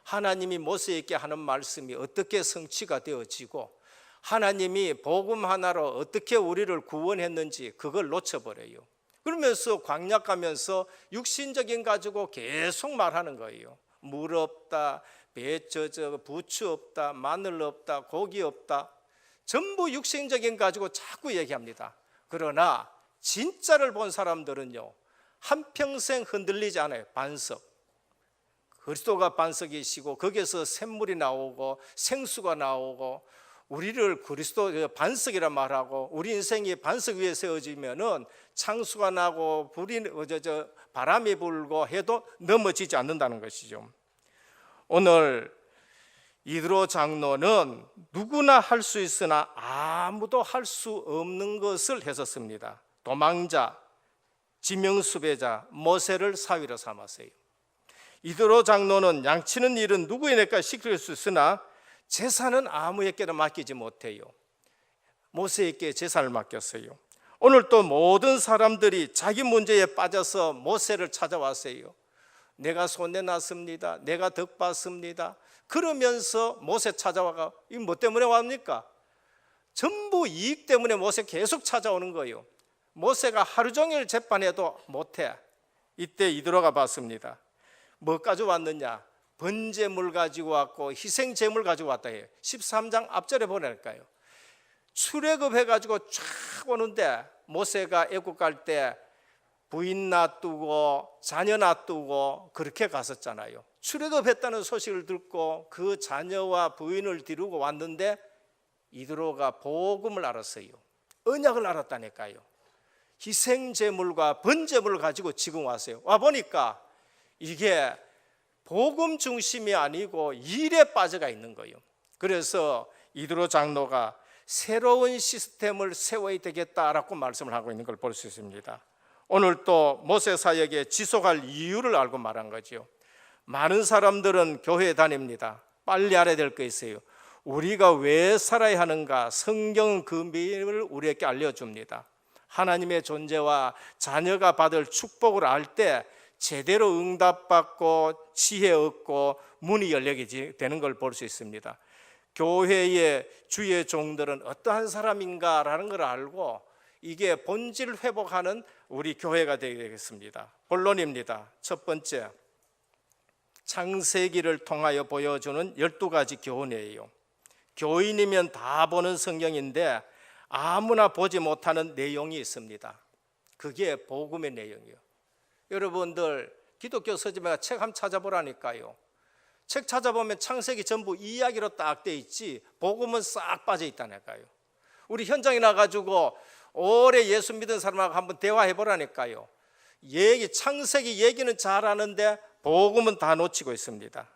하나님이 모세에게 하는 말씀이 어떻게 성취가 되어지고 하나님이 복음 하나로 어떻게 우리를 구원했는지 그걸 놓쳐버려요. 그러면서 광야 가면서 육신적인 가지고 계속 말하는 거예요. 물 없다, 부추 없다, 마늘 없다, 고기 없다. 전부 육신적인 가지고 자꾸 얘기합니다. 그러나 진짜를 본 사람들은요 한평생 흔들리지 않아요. 반석, 그리스도가 반석이시고 거기에서 샘물이 나오고 생수가 나오고 우리를 그리스도 반석이라 말하고 우리 인생이 반석 위에 세워지면은 창수가 나고 바람이 불고 해도 넘어지지 않는다는 것이죠. 오늘 이드로 장로는 누구나 할 수 있으나 아무도 할 수 없는 것을 했었습니다. 도망자, 지명수배자 모세를 사위로 삼았어요. 이드로 장로는 양치는 일은 누구에게나 시킬 수 있으나 제사는 아무에게나 맡기지 못해요. 모세에게 제사를 맡겼어요. 오늘 또 모든 사람들이 자기 문제에 빠져서 모세를 찾아왔어요. 내가 손해났습니다. 내가 덕받습니다. 그러면서 모세 찾아와가 이 뭐 때문에 왔습니까? 전부 이익 때문에 모세 계속 찾아오는 거예요. 모세가 하루 종일 재판해도 못해. 이때 이드로가 봤습니다. 뭐 가지고 왔느냐? 번제물 가지고 왔고 희생제물 가지고 왔다 해요. 13장 앞절에 보니까요. 출애굽해가지고 쫙 오는데 모세가 애국 갈 때 부인 놔두고 자녀 놔두고 그렇게 갔었잖아요. 출애굽했다는 소식을 듣고 그 자녀와 부인을 데리고 왔는데 이드로가 복음을 알았어요. 언약을 알았다니까요. 희생제물과 번제물을 가지고 지금 왔어요. 와 보니까 이게 복음 중심이 아니고 일에 빠져가 있는 거예요. 그래서 이드로 장로가 새로운 시스템을 세워야 되겠다라고 말씀을 하고 있는 걸 볼 수 있습니다. 오늘 또 모세 사역에 지속할 이유를 알고 말한 거죠. 많은 사람들은 교회에 다닙니다. 빨리 알아야 될 거 있어요. 우리가 왜 살아야 하는가? 성경은 그 비밀을 우리에게 알려줍니다. 하나님의 존재와 자녀가 받을 축복을 알 때 제대로 응답받고 지혜 얻고 문이 열리게 되는 걸 볼 수 있습니다. 교회의 주의 종들은 어떠한 사람인가라는 걸 알고 이게 본질 회복하는 우리 교회가 되겠습니다. 본론입니다. 첫 번째, 창세기를 통하여 보여주는 12가지 교훈이에요. 교인이면 다 보는 성경인데 아무나 보지 못하는 내용이 있습니다. 그게 복음의 내용이에요. 여러분들 기독교 서점에 책 한번 찾아보라니까요. 책 찾아보면 창세기 전부 이야기로 딱 돼 있지 복음은 싹 빠져 있다니까요. 우리 현장에 나가지고 오래 예수 믿은 사람하고 한번 대화해 보라니까요. 창세기 얘기는 잘하는데 복음은 다 놓치고 있습니다.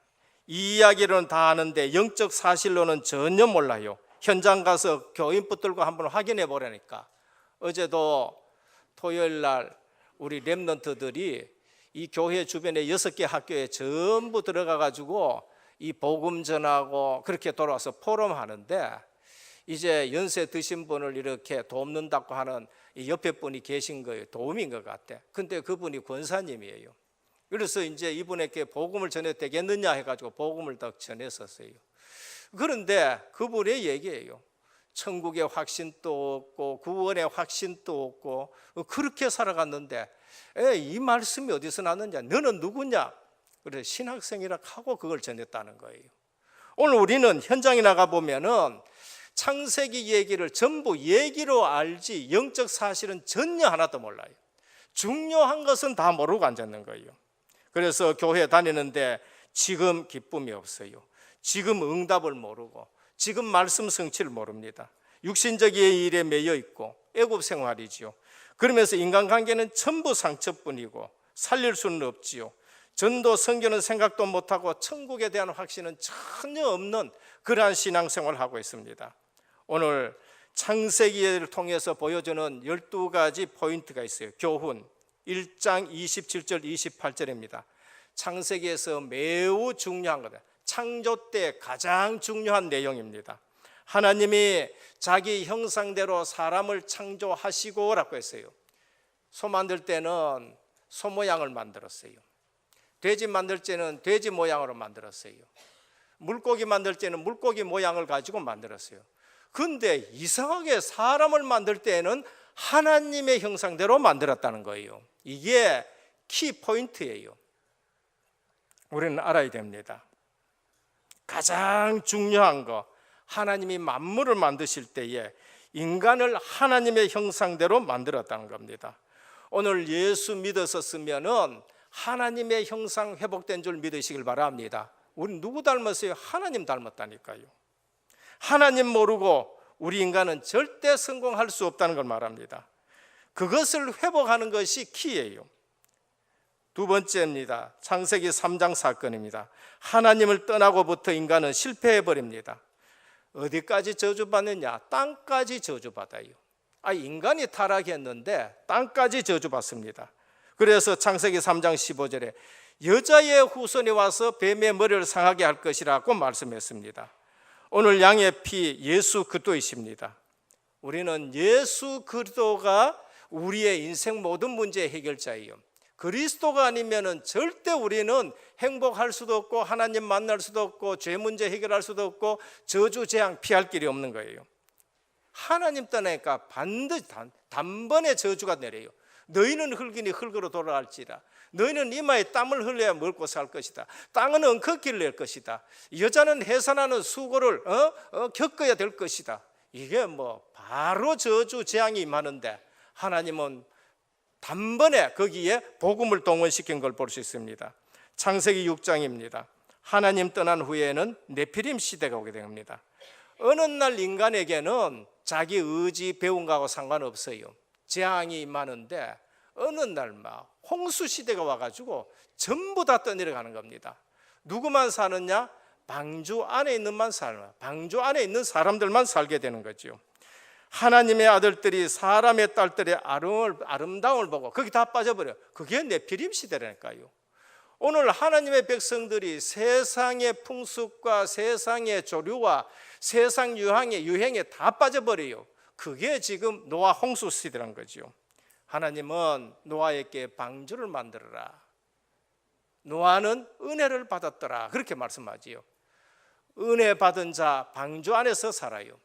이 이야기로는 다 아는데 영적 사실로는 전혀 몰라요. 현장 가서 교인 붙들고 한번 확인해 보라니까. 어제도 토요일 날 우리 렘넌트들이 이 교회 주변에 6개 학교에 전부 들어가 가지고 이 복음 전하고 그렇게 돌아와서 포럼 하는데 이제 연세 드신 분을 이렇게 돕는다고 하는 이 옆에 분이 계신 거예요. 도움인 것 같아. 근데 그분이 권사님이에요. 그래서 이제 이분에게 복음을 전해도 되겠느냐 해가지고 복음을 딱 전했었어요. 그런데 그분의 얘기예요. 천국의 확신도 없고 구원의 확신도 없고 그렇게 살아갔는데 이 말씀이 어디서 났느냐? 너는 누구냐? 그래서 신학생이라 하고 그걸 전했다는 거예요. 오늘 우리는 현장에 나가 보면은 창세기 얘기를 전부 얘기로 알지 영적 사실은 전혀 하나도 몰라요. 중요한 것은 다 모르고 앉았는 거예요. 그래서 교회 다니는데 지금 기쁨이 없어요. 지금 응답을 모르고 지금 말씀 성취를 모릅니다. 육신적인 일에 매여 있고 애굽 생활이지요. 그러면서 인간관계는 전부 상처뿐이고 살릴 수는 없지요. 전도 선교는 생각도 못하고 천국에 대한 확신은 전혀 없는 그러한 신앙생활을 하고 있습니다. 오늘 창세기를 통해서 보여주는 12가지 포인트가 있어요. 교훈 1장 27절 28절입니다. 창세기에서 매우 중요한 거다. 창조 때 가장 중요한 내용입니다. 하나님이 자기 형상대로 사람을 창조하시고 라고 했어요. 소 만들 때는 소 모양을 만들었어요. 돼지 만들 때는 돼지 모양으로 만들었어요. 물고기 만들 때는 물고기 모양을 가지고 만들었어요. 그런데 이상하게 사람을 만들 때는 하나님의 형상대로 만들었다는 거예요. 이게 키 포인트예요. 우리는 알아야 됩니다. 가장 중요한 거, 하나님이 만물을 만드실 때에 인간을 하나님의 형상대로 만들었다는 겁니다. 오늘 예수 믿었었으면은 하나님의 형상 회복된 줄 믿으시길 바랍니다. 우리 누구 닮았어요? 하나님 닮았다니까요. 하나님 모르고 우리 인간은 절대 성공할 수 없다는 걸 말합니다. 그것을 회복하는 것이 키예요. 두 번째입니다. 창세기 3장 사건입니다. 하나님을 떠나고부터 인간은 실패해버립니다. 어디까지 저주받느냐? 땅까지 저주받아요. 인간이 타락했는데 땅까지 저주받습니다. 그래서 창세기 3장 15절에 여자의 후손이 와서 뱀의 머리를 상하게 할 것이라고 말씀했습니다. 오늘 양의 피 예수 그리스도이십니다. 우리는 예수 그리스도가 우리의 인생 모든 문제의 해결자예요. 그리스도가 아니면 절대 우리는 행복할 수도 없고 하나님 만날 수도 없고 죄 문제 해결할 수도 없고 저주 재앙 피할 길이 없는 거예요. 하나님 떠나니까 반드시 단번에 저주가 내려요. 너희는 흙이니 흙으로 돌아갈지라. 너희는 이마에 땀을 흘려야 먹고 살 것이다. 땅은 엉컥기를 낼 것이다. 여자는 해산하는 수고를 겪어야 될 것이다. 이게 바로 저주 재앙이 임하는데 하나님은 단번에 거기에 복음을 동원시킨 걸 볼 수 있습니다. 창세기 6장입니다. 하나님 떠난 후에는 네피림 시대가 오게 됩니다. 어느 날 인간에게는 자기 의지 배운 거하고 상관없어요. 재앙이 임하는데 어느 날 홍수 시대가 와가지고 전부 다 떠내려가는 겁니다. 누구만 사느냐? 방주 안에 방주 안에 있는 사람들만 살게 되는 거죠. 하나님의 아들들이 사람의 딸들의 아름다움을 보고 거기 다 빠져버려. 그게 네피림 시대라니까요. 오늘 하나님의 백성들이 세상의 풍습과 세상의 조류와 세상 유행에 다 빠져버려요. 그게 지금 노아 홍수 시대라는 거죠. 하나님은 노아에게 방주를 만들어라. 노아는 은혜를 받았더라. 그렇게 말씀하지요. 은혜 받은 자 방주 안에서 살아요.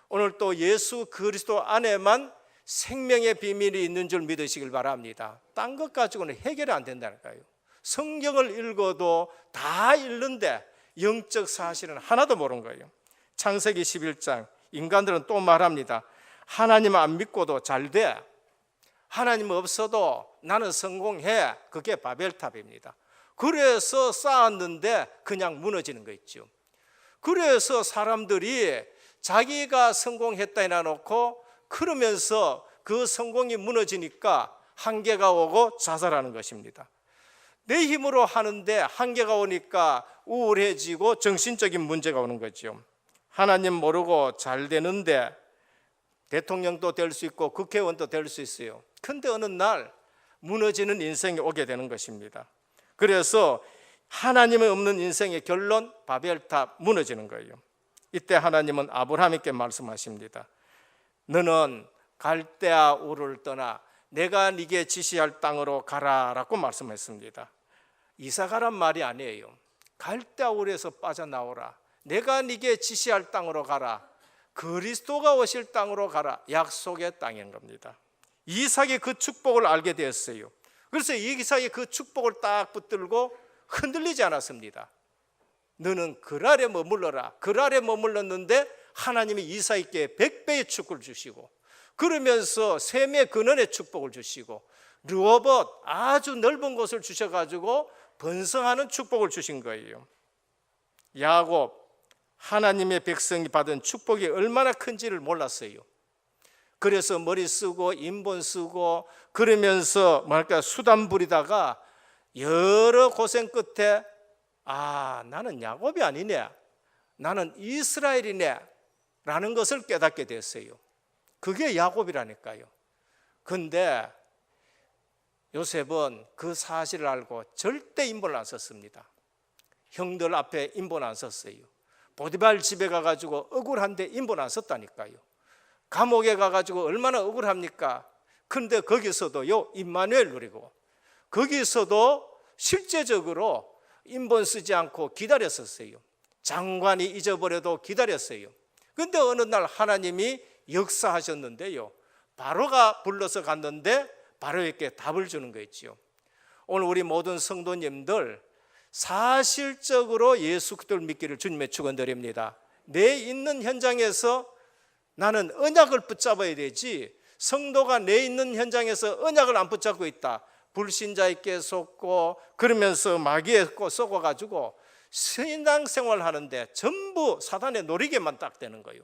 오늘 또 예수 그리스도 안에만 생명의 비밀이 있는 줄 믿으시길 바랍니다. 딴 것 가지고는 해결이 안 된다니까요. 성경을 읽어도 다 읽는데 영적 사실은 하나도 모르는 거예요. 창세기 11장 인간들은 또 말합니다. 하나님 안 믿고도 잘 돼. 하나님 없어도 나는 성공해. 그게 바벨탑입니다. 그래서 쌓았는데 그냥 무너지는 거 있죠. 그래서 사람들이 자기가 성공했다 해놓고 그러면서 그 성공이 무너지니까 한계가 오고 자살하는 것입니다. 내 힘으로 하는데 한계가 오니까 우울해지고 정신적인 문제가 오는 거죠. 하나님 모르고 잘 되는데 대통령도 될 수 있고 국회의원도 될 수 있어요. 근데 어느 날 무너지는 인생이 오게 되는 것입니다. 그래서 하나님이 없는 인생의 결론 바벨탑 무너지는 거예요. 이때 하나님은 아브라함에게 말씀하십니다. 너는 갈대아 우를 떠나 내가 네게 지시할 땅으로 가라라고 말씀했습니다. 이사 가란 말이 아니에요. 갈대아 우에서 빠져나오라. 내가 네게 지시할 땅으로 가라. 그리스도가 오실 땅으로 가라. 약속의 땅인 겁니다. 이삭이 그 축복을 알게 되었어요. 그래서 이삭이 그 축복을 딱 붙들고 흔들리지 않았습니다. 너는 그 아래 머물러라. 그 아래 머물렀는데 하나님이 이삭에게 100배의 축복을 주시고 그러면서 셈의 근원의 축복을 주시고 르호봇 아주 넓은 곳을 주셔가지고 번성하는 축복을 주신 거예요. 야곱 하나님의 백성이 받은 축복이 얼마나 큰지를 몰랐어요. 그래서 머리 쓰고 인본 쓰고 그러면서 수단 부리다가 여러 고생 끝에 나는 야곱이 아니네, 나는 이스라엘이네 라는 것을 깨닫게 됐어요. 그게 야곱이라니까요. 근데 요셉은 그 사실을 알고 절대 인본을 안 썼습니다. 형들 앞에 인본 안 썼어요. 보디발 집에 가가지고 억울한데 인본 안 썼다니까요. 감옥에 가가지고 얼마나 억울합니까? 근데 거기서도요 임마누엘 누리고 거기서도 실제적으로 인본 쓰지 않고 기다렸었어요. 장관이 잊어버려도 기다렸어요. 근데 어느 날 하나님이 역사하셨는데요, 바로가 불러서 갔는데 바로에게 답을 주는 거 있죠. 오늘 우리 모든 성도님들 사실적으로 예수 그리스도를 믿기를 주님의 축원드립니다. 내 있는 현장에서 나는 언약을 붙잡아야 되지, 성도가 내 있는 현장에서 언약을 안 붙잡고 있다, 불신자에게 속고 그러면서 마귀에 썩어가지고 신앙생활 하는데 전부 사단의 노리개만 딱 되는 거예요.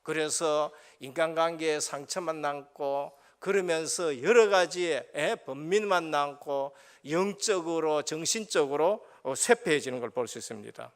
그래서 인간관계에 상처만 남고 그러면서 여러 가지의 번민만 남고 영적으로 정신적으로 쇠폐해지는 걸 볼 수 있습니다.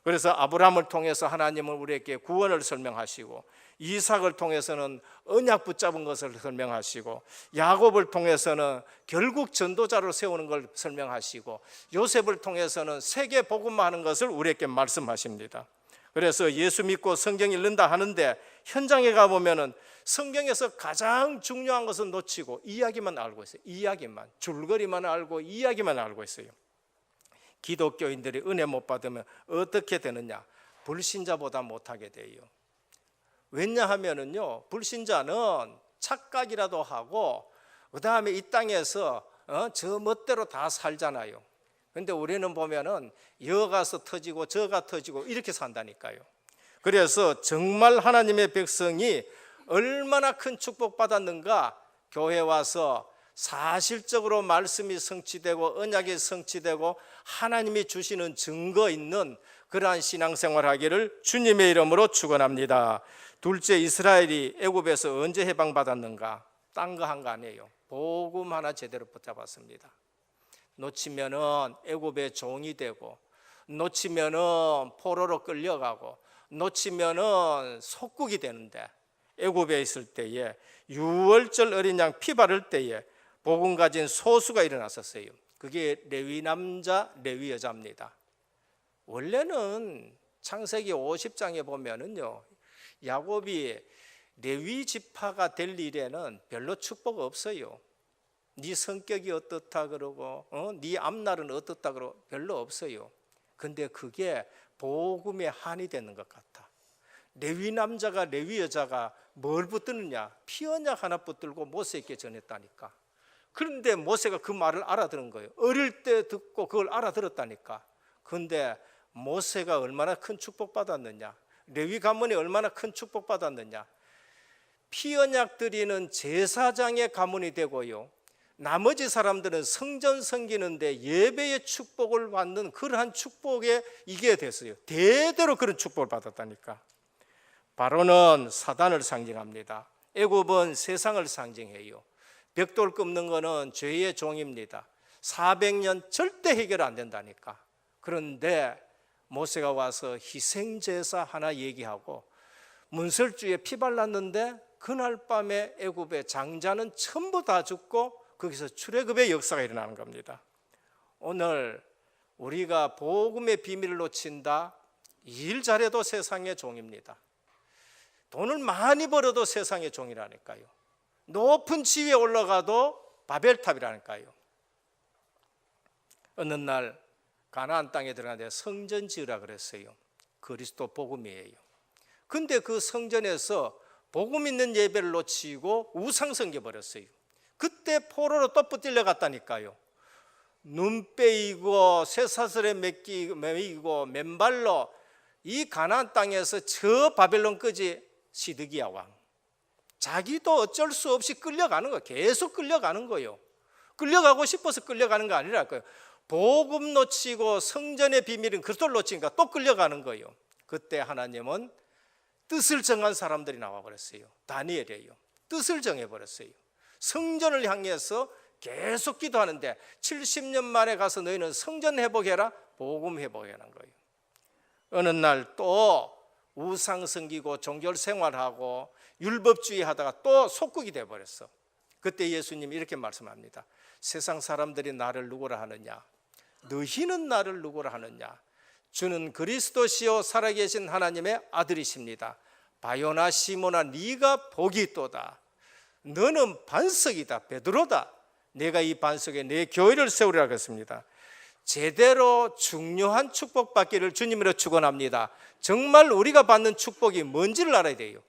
그래서 아브라함을 통해서 하나님은 우리에게 구원을 설명하시고, 이삭을 통해서는 언약 붙잡은 것을 설명하시고, 야곱을 통해서는 결국 전도자로 세우는 걸 설명하시고, 요셉을 통해서는 세계 복음화하는 것을 우리에게 말씀하십니다. 그래서 예수 믿고 성경 읽는다 하는데 현장에 가보면은 성경에서 가장 중요한 것은 놓치고 이야기만 알고 있어요. 이야기만, 줄거리만 알고 이야기만 알고 있어요. 기독교인들이 은혜 못 받으면 어떻게 되느냐? 불신자보다 못하게 돼요. 왜냐하면은요, 불신자는 착각이라도 하고 그 다음에 이 땅에서 저 멋대로 다 살잖아요. 근데 우리는 보면은 여가서 터지고 저가 터지고 이렇게 산다니까요. 그래서 정말 하나님의 백성이 얼마나 큰 축복 받았는가, 교회 와서 사실적으로 말씀이 성취되고 언약이 성취되고 하나님이 주시는 증거 있는 그러한 신앙생활 하기를 주님의 이름으로 축원합니다. 둘째, 이스라엘이 애굽에서 언제 해방받았는가? 딴 거 한 거 아니에요. 복음 하나 제대로 붙잡았습니다. 놓치면은 애굽의 종이 되고, 놓치면은 포로로 끌려가고, 놓치면은 속국이 되는데, 애굽에 있을 때에 유월절 어린 양 피 바를 때에 복음 가진 소수가 일어났었어요. 그게 레위 남자, 레위 여자입니다. 원래는 창세기 50장에 보면은요, 야곱이 레위 지파가 될 일에는 별로 축복 없어요. 네 성격이 어떻다 그러고 네 앞날은 어떻다 그러고 별로 없어요. 근데 그게 복음의 한이 되는 것 같아. 레위 남자가 레위 여자가 뭘 붙드느냐? 피 언약 하나 붙들고 모세에게 전했다니까. 그런데 모세가 그 말을 알아들은 거예요. 어릴 때 듣고 그걸 알아들었다니까. 그런데 모세가 얼마나 큰 축복 받았느냐? 레위 가문이 얼마나 큰 축복 받았느냐? 피 언약 드리는 제사장의 가문이 되고요, 나머지 사람들은 성전 섬기는데 예배의 축복을 받는 그러한 축복에 이게 됐어요. 대대로 그런 축복을 받았다니까. 바로는 사단을 상징합니다. 애굽은 세상을 상징해요. 벽돌 굽는 거는 죄의 종입니다. 400년 절대 해결 안 된다니까. 그런데 모세가 와서 희생제사 하나 얘기하고, 문설주에 피 발랐는데 그날 밤에 애굽의 장자는 전부 다 죽고 거기서 출애굽의 역사가 일어나는 겁니다. 오늘 우리가 복음의 비밀을 놓친다, 일 잘해도 세상의 종입니다. 돈을 많이 벌어도 세상의 종이라니까요. 높은 지위에 올라가도 바벨탑이라니까요. 어느 날 가나안 땅에 들어가는데 성전 지으라 그랬어요. 그리스도 복음이에요. 근데 그 성전에서 복음 있는 예배를 놓치고 우상 섬겨버렸어요. 그때 포로로 또 붙들려 갔다니까요. 눈 빼이고 쇠사슬에 매이고 맨발로 이 가나안 땅에서 저 바벨론까지 시드기야 왕, 자기도 어쩔 수 없이 끌려가는 거예요. 계속 끌려가는 거예요. 끌려가고 싶어서 끌려가는 거 아니랄까요. 복음 놓치고 성전의 비밀인 그리스도를 놓치니까 또 끌려가는 거예요. 그때 하나님은 뜻을 정한 사람들이 나와버렸어요. 다니엘이에요. 뜻을 정해버렸어요. 성전을 향해서 계속 기도하는데 70년 만에 가서 너희는 성전 회복해라, 복음 회복해라는 거예요. 어느 날 또 우상 섬기고 종교 생활하고 율법주의 하다가 또 속국이 돼버렸어. 그때 예수님이 이렇게 말씀합니다. 세상 사람들이 나를 누구라 하느냐? 너희는 나를 누구라 하느냐? 주는 그리스도시요 살아계신 하나님의 아들이십니다. 바요나 시모나 네가 복이 있도다. 너는 반석이다, 베드로다. 내가 이 반석에 내 교회를 세우리라 그랬습니다. 제대로 중요한 축복받기를 주님으로 축원합니다. 정말 우리가 받는 축복이 뭔지를 알아야 돼요.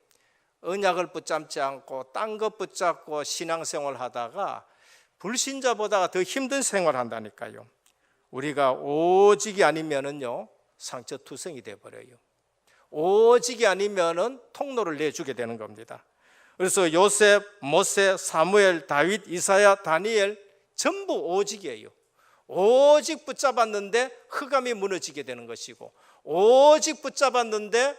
언약을 붙잡지 않고 딴 것 붙잡고 신앙생활 하다가 불신자보다 더 힘든 생활을 한다니까요. 우리가 오직이 아니면은요, 상처투성이 돼버려요. 오직이 아니면은 통로를 내주게 되는 겁니다. 그래서 요셉, 모세, 사무엘, 다윗, 이사야, 다니엘 전부 오직이에요. 오직 붙잡았는데 흑암이 무너지게 되는 것이고, 오직 붙잡았는데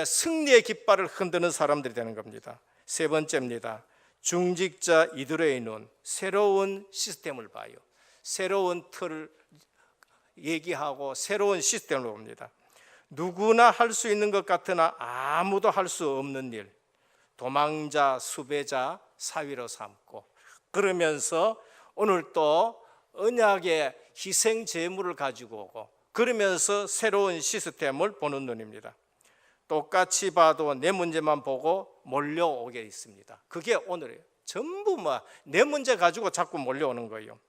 승리의 깃발을 흔드는 사람들이 되는 겁니다. 세 번째입니다. 중직자 이들의 눈, 새로운 시스템을 봐요. 새로운 틀을 얘기하고 새로운 시스템을 봅니다. 누구나 할 수 있는 것 같으나 아무도 할 수 없는 일, 도망자, 수배자, 사위로 삼고, 그러면서 오늘 또 언약의 희생 제물을 가지고 오고, 그러면서 새로운 시스템을 보는 눈입니다. 똑같이 봐도 내 문제만 보고 몰려오게 있습니다. 그게 오늘이에요. 전부 내 문제 가지고 자꾸 몰려오는 거예요.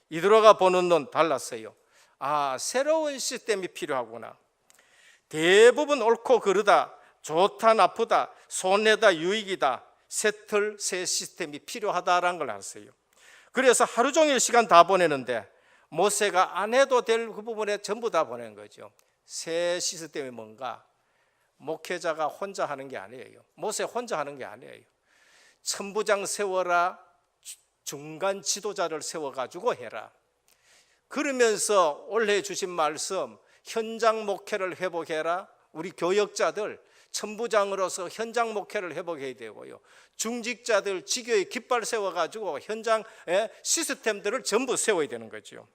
이들어가 보는 눈 달랐어요. 새로운 시스템이 필요하구나. 대부분 옳고 그르다, 좋다 나쁘다, 손해다 유익이다, 새 시스템이 필요하다라는 걸 알았어요. 그래서 하루 종일 시간 다 보내는데 모세가 안 해도 될 그 부분에 전부 다 보낸 거죠. 새 시스템이 뭔가? 목회자가 혼자 하는 게 아니에요. 모세 혼자 하는 게 아니에요. 천부장 세워라, 중간 지도자를 세워가지고 해라. 그러면서 올해 주신 말씀, 현장 목회를 회복해라. 우리 교역자들 천부장으로서 현장 목회를 회복해야 되고요. 중직자들 지교의 깃발 세워가지고 현장의 시스템들을 전부 세워야 되는 거죠.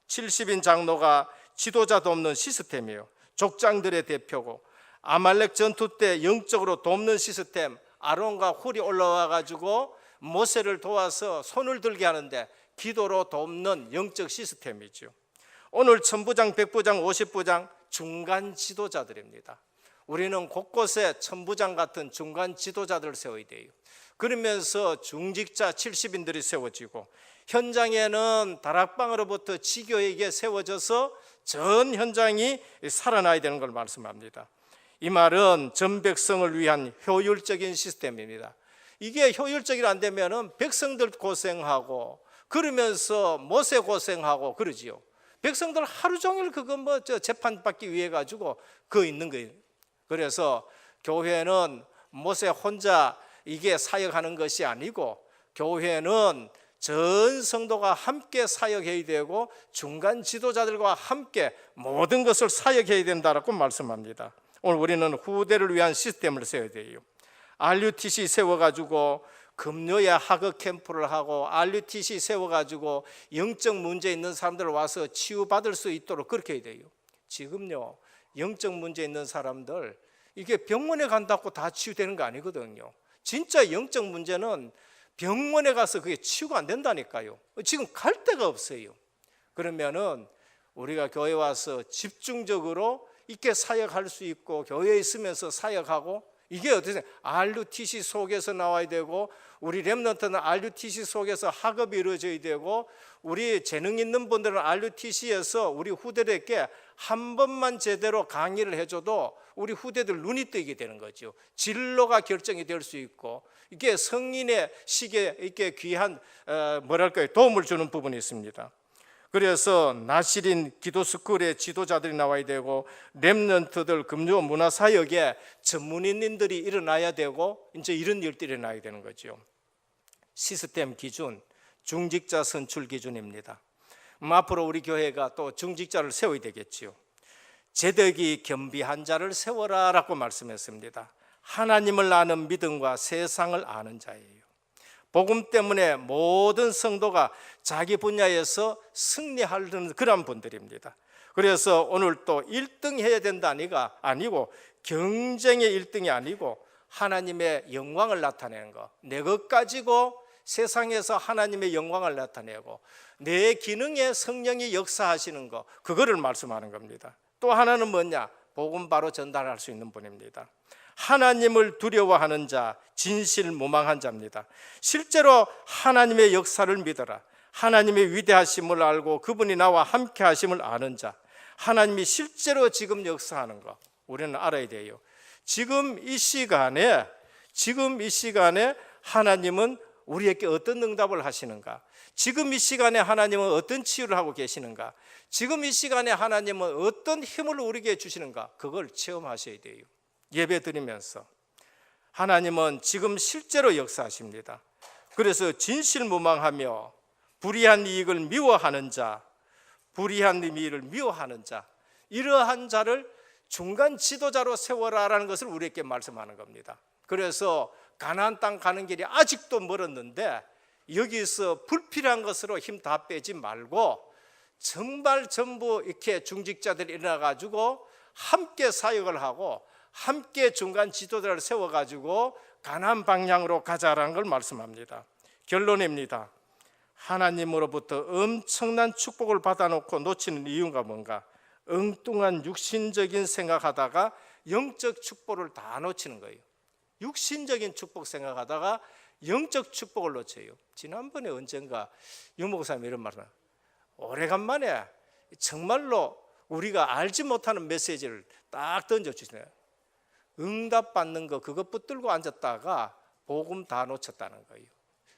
70인 장로가 지도자도 없는 시스템이에요. 족장들의 대표고, 아말렉 전투 때 영적으로 돕는 시스템, 아론과 훌이 올라와 가지고 모세를 도와서 손을 들게 하는데 기도로 돕는 영적 시스템이죠. 오늘 천부장, 백부장, 50부장 중간 지도자들입니다. 우리는 곳곳에 천부장 같은 중간 지도자들을 세워야 돼요. 그러면서 중직자 70인들이 세워지고, 현장에는 다락방으로부터 지교에게 세워져서 전 현장이 살아나야 되는 걸 말씀합니다. 이 말은 전 백성을 위한 효율적인 시스템입니다. 이게 효율적이 안 되면은 백성들 고생하고, 그러면서 모세 고생하고 그러지요. 백성들 하루 종일 그거 재판 받기 위해 가지고 그 있는 거예요. 그래서 교회는 모세 혼자 이게 사역하는 것이 아니고, 교회는 전 성도가 함께 사역해야 되고 중간 지도자들과 함께 모든 것을 사역해야 된다라고 말씀합니다. 오늘 우리는 후대를 위한 시스템을 세워야 돼요. RUTC 세워가지고 금요일 학업 캠프를 하고, RUTC 세워가지고 영적 문제 있는 사람들 와서 치유받을 수 있도록 그렇게 해야 돼요. 지금요, 영적 문제 있는 사람들 이게 병원에 간다고 다 치유되는 거 아니거든요. 진짜 영적 문제는 병원에 가서 그게 치유가 안 된다니까요. 지금 갈 데가 없어요. 그러면은 우리가 교회 와서 집중적으로 있게 사역할 수 있고, 교회에 있으면서 사역하고, 이게 어떠세요? RUTC 속에서 나와야 되고, 우리 렘넌트는 RUTC 속에서 학업이 이루어져야 되고, 우리 재능 있는 분들은 RUTC에서 우리 후대들에게 한 번만 제대로 강의를 해줘도 우리 후대들 눈이 뜨게 되는 거죠. 진로가 결정이 될 수 있고, 이게 성인의 시기에 이렇게 귀한 도움을 주는 부분이 있습니다. 그래서 나실인 기도스쿨의 지도자들이 나와야 되고, 렘넌트들 금요 문화사역에 전문인들이 일어나야 되고, 이제 이런 일들이 일어나야 되는 거죠. 시스템 기준, 중직자 선출 기준입니다. 앞으로 우리 교회가 또 중직자를 세워야 되겠지요. 제덕이 겸비한 자를 세워라라고 말씀했습니다. 하나님을 아는 믿음과 세상을 아는 자예요. 복음 때문에 모든 성도가 자기 분야에서 승리하는 그런 분들입니다. 그래서 오늘 또 1등 해야 된다니가 아니고, 경쟁의 1등이 아니고 하나님의 영광을 나타내는 거, 내 것 가지고 세상에서 하나님의 영광을 나타내고 내 기능에 성령이 역사하시는 거, 그거를 말씀하는 겁니다. 또 하나는 뭐냐? 복음 바로 전달할 수 있는 분입니다. 하나님을 두려워하는 자, 진실무망한 자입니다. 실제로 하나님의 역사를 믿어라. 하나님의 위대하심을 알고 그분이 나와 함께 하심을 아는 자, 하나님이 실제로 지금 역사하는 거 우리는 알아야 돼요. 지금 이 시간에 하나님은 우리에게 어떤 응답을 하시는가? 지금 이 시간에 하나님은 어떤 치유를 하고 계시는가? 지금 이 시간에 하나님은 어떤 힘을 우리에게 주시는가? 그걸 체험하셔야 돼요. 예배 드리면서 하나님은 지금 실제로 역사하십니다. 그래서 진실무망하며 불의한 이익을 미워하는 자, 이러한 자를 중간 지도자로 세워라라는 것을 우리에게 말씀하는 겁니다. 그래서 가나안 땅 가는 길이 아직도 멀었는데 여기서 불필요한 것으로 힘 다 빼지 말고 정말 전부 이렇게 중직자들이 일어나 가지고 함께 사역을 하고 함께 중간 지도자를 세워 가지고 가나안 방향으로 가자라는 걸 말씀합니다. 결론입니다. 하나님으로부터 엄청난 축복을 받아놓고 놓치는 이유가 뭔가? 엉뚱한 육신적인 생각하다가 영적 축복을 다 놓치는 거예요. 육신적인 축복 생각하다가 영적 축복을 놓쳐요. 지난번에 언젠가 유 목사님이 이런 말을 오래간만에 정말로 우리가 알지 못하는 메시지를 딱 던져주시네요. 응답받는 거 그거 붙들고 앉았다가 복음 다 놓쳤다는 거예요.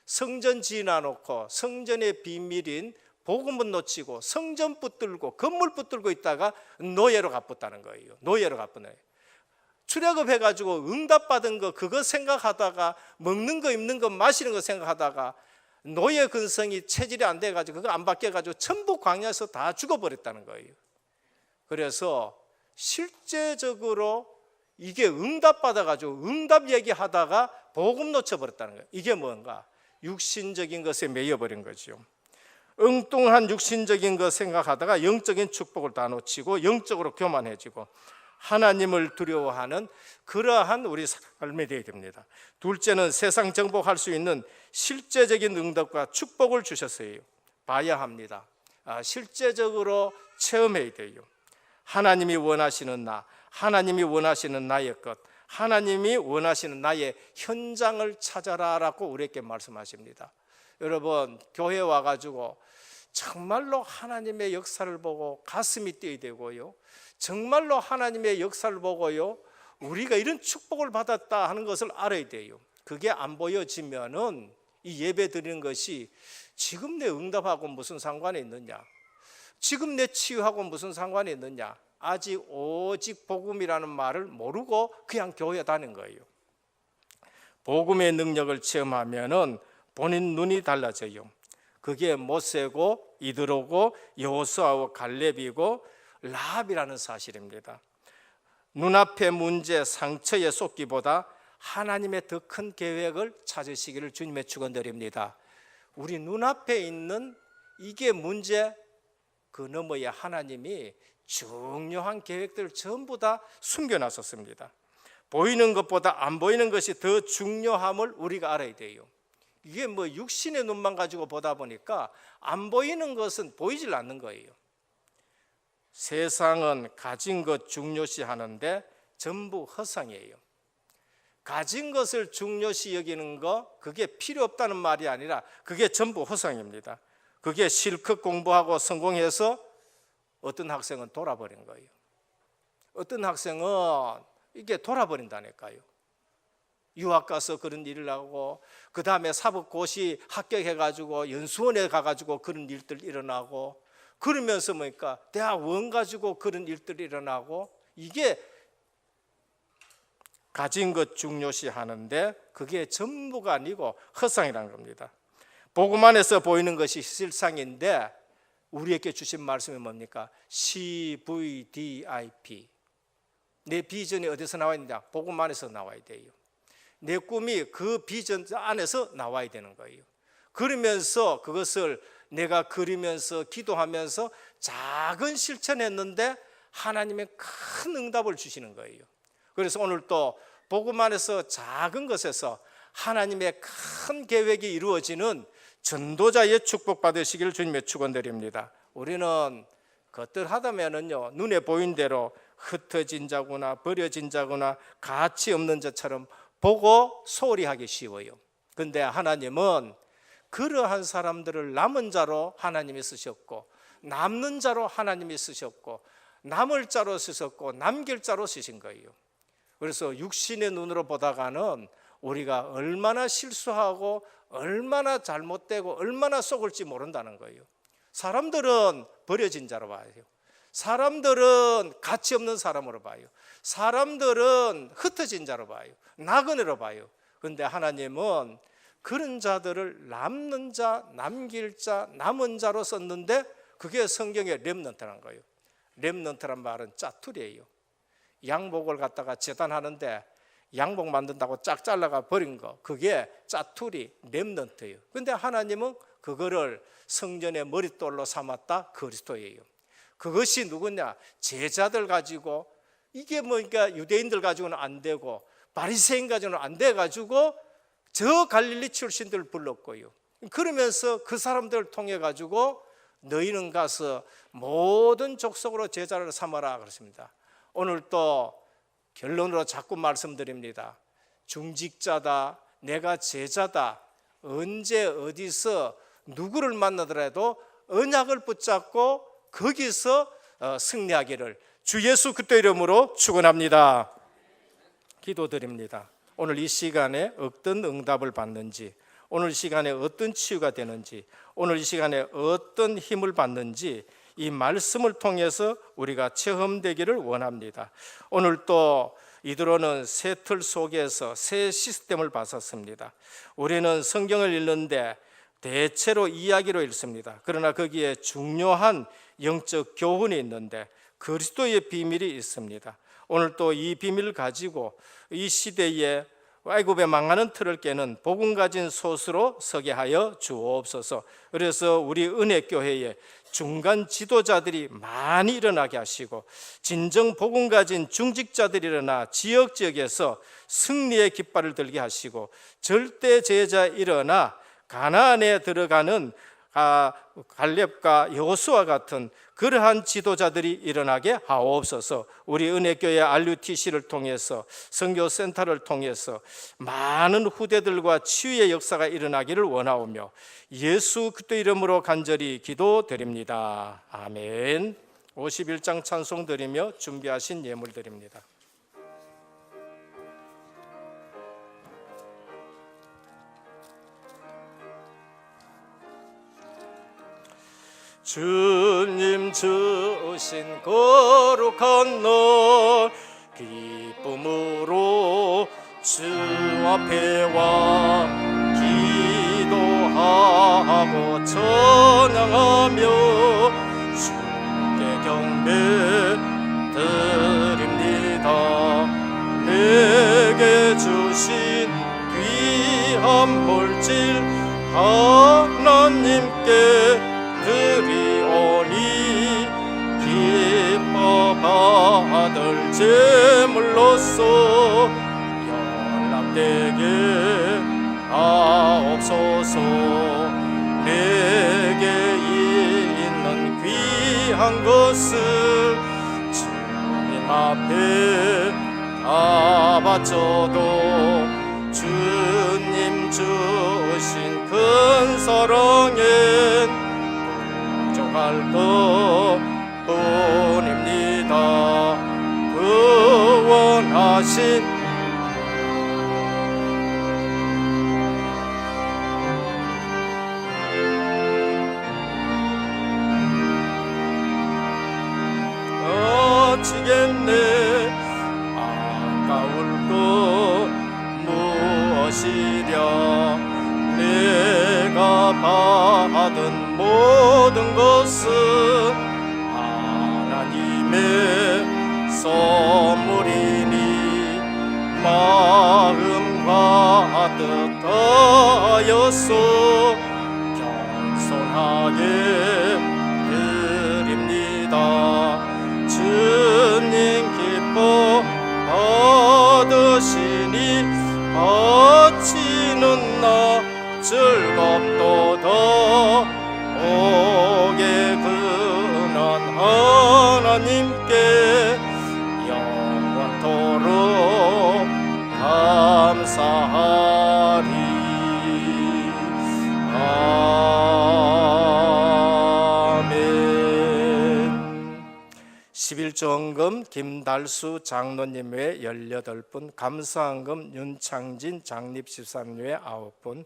성전 지나놓고 성전의 비밀인 복음은 놓치고 성전 붙들고 건물 붙들고 있다가 노예로 갚았다는 거예요. 노예로 갚은 거예요. 출애굽 해가지고 응답받은 거 그거 생각하다가 먹는 거 입는 거 마시는 거 생각하다가 노예 근성이 체질이 안 돼가지고 그거 안 바뀌어가지고 전부 광야에서 다 죽어버렸다는 거예요. 그래서 실제적으로 이게 응답받아가지고 응답 얘기하다가 복음 놓쳐버렸다는 거예요. 이게 뭔가? 육신적인 것에 매여버린 거죠. 엉뚱한 육신적인 것 생각하다가 영적인 축복을 다 놓치고 영적으로 교만해지고 하나님을 두려워하는 그러한 우리 삶이 되어야 됩니다. 둘째는 세상 정복할 수 있는 실제적인 응답과 축복을 주셨어요. 봐야 합니다. 실제적으로 체험해야 돼요. 하나님이 원하시는 나, 하나님이 원하시는 나의 것, 하나님이 원하시는 나의 현장을 찾아라라고 우리에게 말씀하십니다. 여러분 교회 와가지고 정말로 하나님의 역사를 보고 가슴이 뛰어야 되고요, 정말로 하나님의 역사를 보고요 우리가 이런 축복을 받았다 하는 것을 알아야 돼요. 그게 안 보여지면은 이 예배 드리는 것이 지금 내 응답하고 무슨 상관이 있느냐, 지금 내 치유하고 무슨 상관이 있느냐, 아직 오직 복음이라는 말을 모르고 그냥 교회 다닌 거예요. 복음의 능력을 체험하면은 본인 눈이 달라져요. 그게 모세고 이드로고 여호수아고 갈렙이고 라합이라는 사실입니다. 눈앞의 문제 상처에 쏟기보다 하나님의 더 큰 계획을 찾으시기를 주님의 축원드립니다. 우리 눈앞에 있는 이게 문제, 그 너머에 하나님이 중요한 계획들을 전부 다 숨겨놨었습니다. 보이는 것보다 안 보이는 것이 더 중요함을 우리가 알아야 돼요. 이게 뭐 육신의 눈만 가지고 보다 보니까 안 보이는 것은 보이질 않는 거예요. 세상은 가진 것 중요시 하는데 전부 허상이에요. 가진 것을 중요시 여기는 거, 그게 필요 없다는 말이 아니라 그게 전부 허상입니다. 그게 실컷 공부하고 성공해서 어떤 학생은 돌아버린 거예요. 어떤 학생은 이게 돌아버린다니까요. 유학 가서 그런 일을 하고, 그 다음에 사법고시 합격해가지고 연수원에 가가지고 그런 일들 일어나고, 그러면서 뭐니까 대학원 가지고 그런 일들이 일어나고, 이게 가진 것 중요시 하는데 그게 전부가 아니고 허상이라는 겁니다. 복음 안에서 보이는 것이 실상인데 우리에게 주신 말씀이 뭡니까? CVDIP. 내 비전이 어디서 나와 있느냐? 복음 안에서 나와야 돼요. 내 꿈이 그 비전 안에서 나와야 되는 거예요. 그러면서 그것을 내가 그리면서 기도하면서 작은 실천했는데 하나님의 큰 응답을 주시는 거예요. 그래서 오늘 또 복음 안에서 작은 것에서 하나님의 큰 계획이 이루어지는 전도자의 축복 받으시기를 주님의 축원드립니다. 우리는 겉들하다면은요 눈에 보인 대로 흩어진 자구나 버려진 자구나 가치 없는 자처럼 보고 소홀히 하기 쉬워요. 그런데 하나님은 그러한 사람들을 남은 자로 하나님이 쓰셨고, 남는 자로 하나님이 쓰셨고, 남을 자로 쓰셨고, 남길 자로 쓰신 거예요. 그래서 육신의 눈으로 보다가는 우리가 얼마나 실수하고 얼마나 잘못되고 얼마나 속을지 모른다는 거예요. 사람들은 버려진 자로 봐요. 사람들은 가치 없는 사람으로 봐요. 사람들은 흩어진 자로 봐요. 나그네로 봐요. 그런데 하나님은 그런 자들을 남는 자, 남길 자, 남은 자로 썼는데 그게 성경의 렘넌트라는 거예요. 렘넌트란 말은 짜투리예요. 양복을 갖다가 재단하는데 양복 만든다고 쫙 잘라가 버린 거, 그게 짜투리, 렘넌트예요. 그런데 하나님은 그거를 성전의 머릿돌로 삼았다. 그리스도예요. 그것이 누구냐? 제자들 가지고, 이게 그러니까 유대인들 가지고는 안 되고 바리새인 가지고는 안 돼 가지고 저 갈릴리 출신들 불렀고요. 그러면서 그 사람들을 통해 가지고 너희는 가서 모든 족속으로 제자를 삼아라 그렇습니다. 오늘 또 결론으로 자꾸 말씀드립니다. 중직자다, 내가 제자다, 언제 어디서 누구를 만나더라도 언약을 붙잡고 거기서 승리하기를 주 예수 그리스도 이름으로 축원합니다. 기도드립니다. 오늘 이 시간에 어떤 응답을 받는지, 오늘 시간에 어떤 치유가 되는지, 오늘 이 시간에 어떤 힘을 받는지 이 말씀을 통해서 우리가 체험되기를 원합니다. 오늘 또 이드로는 새 틀 속에서 새 시스템을 받았습니다. 우리는 성경을 읽는데 대체로 이야기로 읽습니다. 그러나 거기에 중요한 영적 교훈이 있는데 그리스도의 비밀이 있습니다. 오늘 또 이 비밀을 가지고 이 시대에 애굽의 망하는 틀을 깨는 복음 가진 소수로 서게 하여 주옵소서. 그래서 우리 은혜교회에 중간 지도자들이 많이 일어나게 하시고 진정 복음 가진 중직자들이 일어나 지역에서 승리의 깃발을 들게 하시고 절대 제자 일어나 가나안에 들어가는 갈렙과 여호수아 같은 그러한 지도자들이 일어나게 하옵소서. 우리 은혜교회 RUTC를 통해서 선교센터를 통해서 많은 후대들과 치유의 역사가 일어나기를 원하오며 예수 그리스도 이름으로 간절히 기도드립니다. 아멘. 51장 찬송 드리며 준비하신 예물 드립니다. 주님 주신 거룩한 날 기쁨으로 주 앞에 와 기도하고 찬양하며 주께 경배 드립니다. 내게 주신 귀한 물질 하나님께 드리오니 기뻐 받을 제물로서 연락되게 하옵소서. 내게 있는 귀한 것을 주님 앞에 다 바쳐도 주님 주신 큰 사랑엔 할 것뿐입니다. 그 원하신 어찌겠네 아까울 것 무엇이랴. 내가 받은 모든 것은 하나님의 선물이니 마음과 뜻하여서 겸손하게 드립니다. 주님 기뻐 받으시니 바치는 나 즐겁도다. 복의 근한 하나님께 영원토록 감사하리. 아멘. 11조헌금 김달수 장로님 외 18분, 감사헌금 윤창진 장립집사님 외 9분,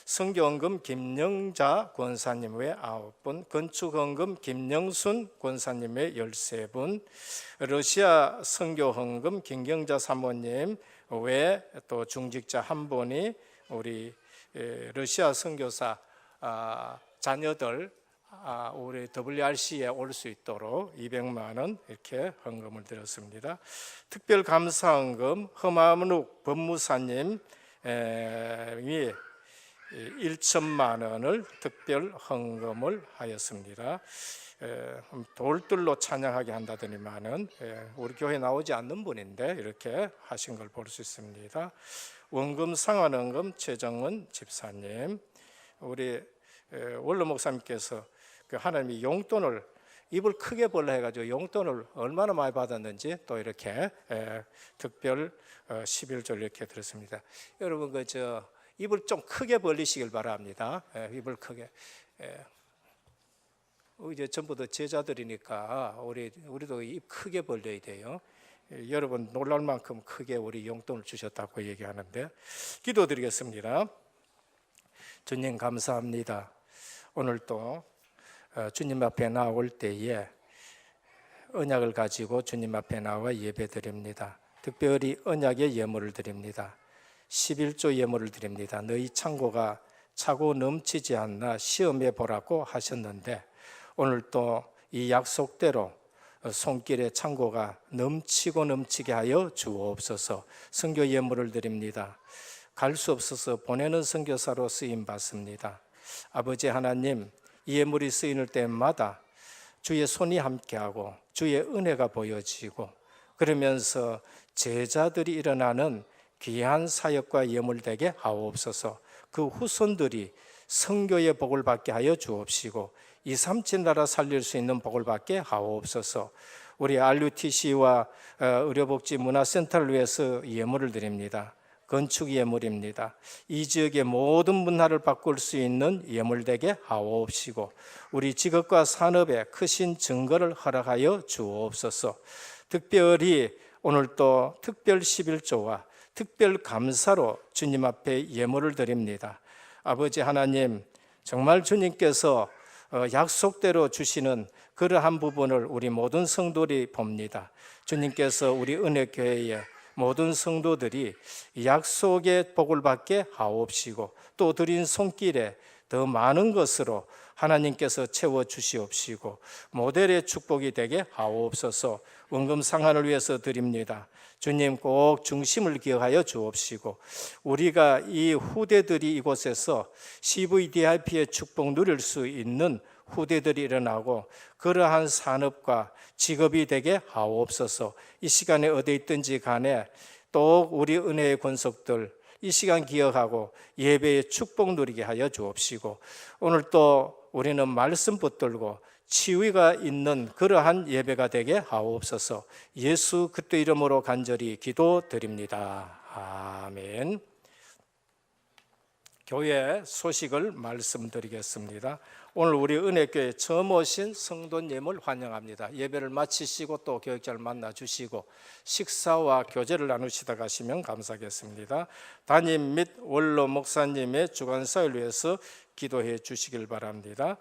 선교헌금 김영자 권사님 외 9분, 건축헌금 김영순 권사님 외 13분, 러시아 선교헌금 김경자 사모님 외 또 중직자 한 분이 우리 러시아 선교사 자녀들 우리 WRC에 올 수 있도록 200만 원 이렇게 헌금을 드렸습니다. 특별 감사헌금 허마문욱 법무사님이 1천만 원을 특별 헌금을 하였습니다. 돌들로 찬양하게 한다더니만은 우리 교회 나오지 않는 분인데 이렇게 하신 걸 볼 수 있습니다. 원금 상환원금 최정은 집사님, 우리 원로 목사님께서 그 하나님이 용돈을 입을 크게 벌려 해가지고 용돈을 얼마나 많이 받았는지 또 이렇게 특별 11조 이렇게 들었습니다. 여러분 그저 입을 좀 크게 벌리시길 바랍니다. 입을 크게. 이제 전부 다 제자들이니까 우리도 입 크게 벌려야 돼요. 여러분 놀랄 만큼 크게 우리 용돈을 주셨다고 얘기하는데 기도드리겠습니다. 주님 감사합니다. 오늘 또 주님 앞에 나올 때에 언약을 가지고 주님 앞에 나와 예배드립니다. 특별히 언약의 예물을 드립니다. 11조 예물을 드립니다. 너희 창고가 차고 넘치지 않나 시험해 보라고 하셨는데 오늘 또 이 약속대로 손길의 창고가 넘치고 넘치게 하여 주옵소서. 선교 예물을 드립니다. 갈 수 없어서 보내는 선교사로 쓰임 받습니다. 아버지 하나님, 이 예물이 쓰이는 때마다 주의 손이 함께하고 주의 은혜가 보여지고 그러면서 제자들이 일어나는 귀한 사역과 예물되게 하옵소서. 그 후손들이 선교의 복을 받게 하여 주옵시고 2, 3천 나라 살릴 수 있는 복을 받게 하옵소서. 우리 RUTC와 의료복지문화센터를 위해서 예물을 드립니다. 건축 예물입니다. 이 지역의 모든 문화를 바꿀 수 있는 예물되게 하옵시고 우리 직업과 산업에 크신 증거를 허락하여 주옵소서. 특별히 오늘 또 특별 11조와 특별 감사로 주님 앞에 예물을 드립니다. 아버지 하나님, 정말 주님께서 약속대로 주시는 그러한 부분을 우리 모든 성도들이 봅니다. 주님께서 우리 은혜교회에 모든 성도들이 약속의 복을 받게 하옵시고 또 드린 손길에 더 많은 것으로 하나님께서 채워주시옵시고 모델의 축복이 되게 하옵소서. 원금 상환을 위해서 드립니다. 주님 꼭 중심을 기억하여 주옵시고 우리가 이 후대들이 이곳에서 CVDIP의 축복 누릴 수 있는 후대들이 일어나고 그러한 산업과 직업이 되게 하옵소서. 이 시간에 어디 있든지 간에 또 우리 은혜의 권속들 이 시간 기억하고 예배의 축복 누리게 하여 주옵시고 오늘 또 우리는 말씀 붙들고 치유가 있는 그러한 예배가 되게 하옵소서. 예수 그리스도 이름으로 간절히 기도드립니다. 아멘. 교회 소식을 말씀드리겠습니다. 오늘 우리 은혜교회 처음 오신 성도님을 환영합니다. 예배를 마치시고 또 교육자를 만나주시고 식사와 교제를 나누시다 가시면 감사하겠습니다. 담임 및 원로 목사님의 주간사를 위해서 기도해 주시길 바랍니다.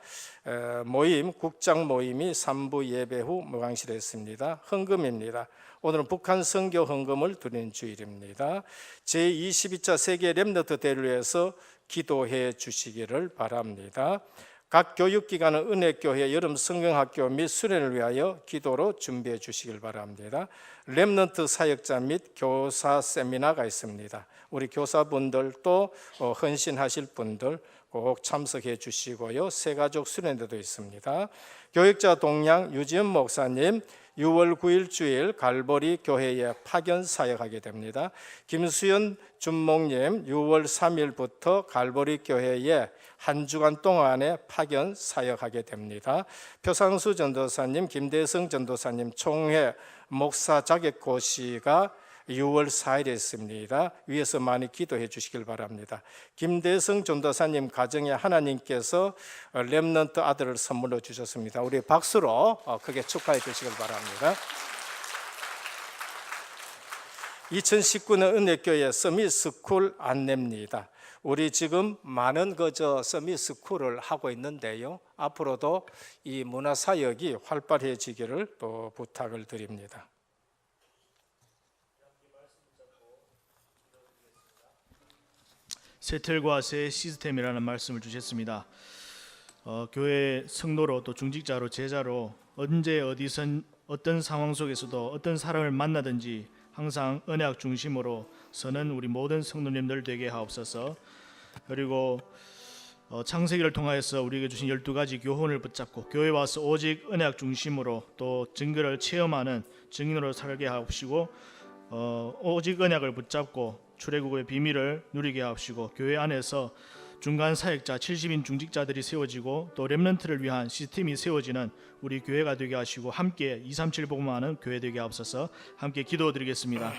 국장 모임이 3부 예배 후 무강실에 있습니다. 헌금입니다. 오늘은 북한 선교 헌금을 드리는 주일입니다. 제22차 세계 렘넌트 대회를 위해서 기도해 주시기를 바랍니다. 각 교육기관은 은혜교회 여름 성경학교 및 수련을 위하여 기도로 준비해 주시길 바랍니다. 렘넌트 사역자 및 교사 세미나가 있습니다. 우리 교사분들 또 헌신하실 분들 꼭 참석해 주시고요. 새가족 수련회도 있습니다. 교육자 동양 유지연 목사님 6월 9일 주일 갈보리 교회에 파견 사역하게 됩니다. 김수연 준목님 6월 3일부터 갈보리 교회에 한 주간 동안에 파견 사역하게 됩니다. 표상수 전도사님, 김대성 전도사님 총회 목사 자격고시가 6월 4일에 있습니다. 위에서 많이 기도해 주시길 바랍니다. 김대성 전도사님 가정에 하나님께서 렘넌트 아들을 선물로 주셨습니다. 우리 박수로 크게 축하해 주시길 바랍니다. 2019년 은혜교회 서밋스쿨 안내입니다. 우리 지금 많은 서밋스쿨을 하고 있는데요. 앞으로도 이 문화사역이 활발해지기를 또 부탁을 드립니다. 새 틀과 새 시스템이라는 말씀을 주셨습니다. 교회 성도로 또 중직자로 제자로 언제 어디선 어떤 상황 속에서도 어떤 사람을 만나든지 항상 언약 중심으로 서는 우리 모든 성도님들 되게 하옵소서. 그리고 창세기를 통하여서 우리에게 주신 12가지 교훈을 붙잡고 교회 와서 오직 언약 중심으로 또 증거를 체험하는 증인으로 살게 하옵시고 오직 언약을 붙잡고 출애굽의 비밀을 누리게 하옵시고 교회 안에서 중간 사역자 70인 중직자들이 세워지고 또 렘넌트를 위한 시스템이 세워지는 우리 교회가 되게 하시고 함께 237 복음하는 교회 되게 하옵소서. 함께 기도드리겠습니다.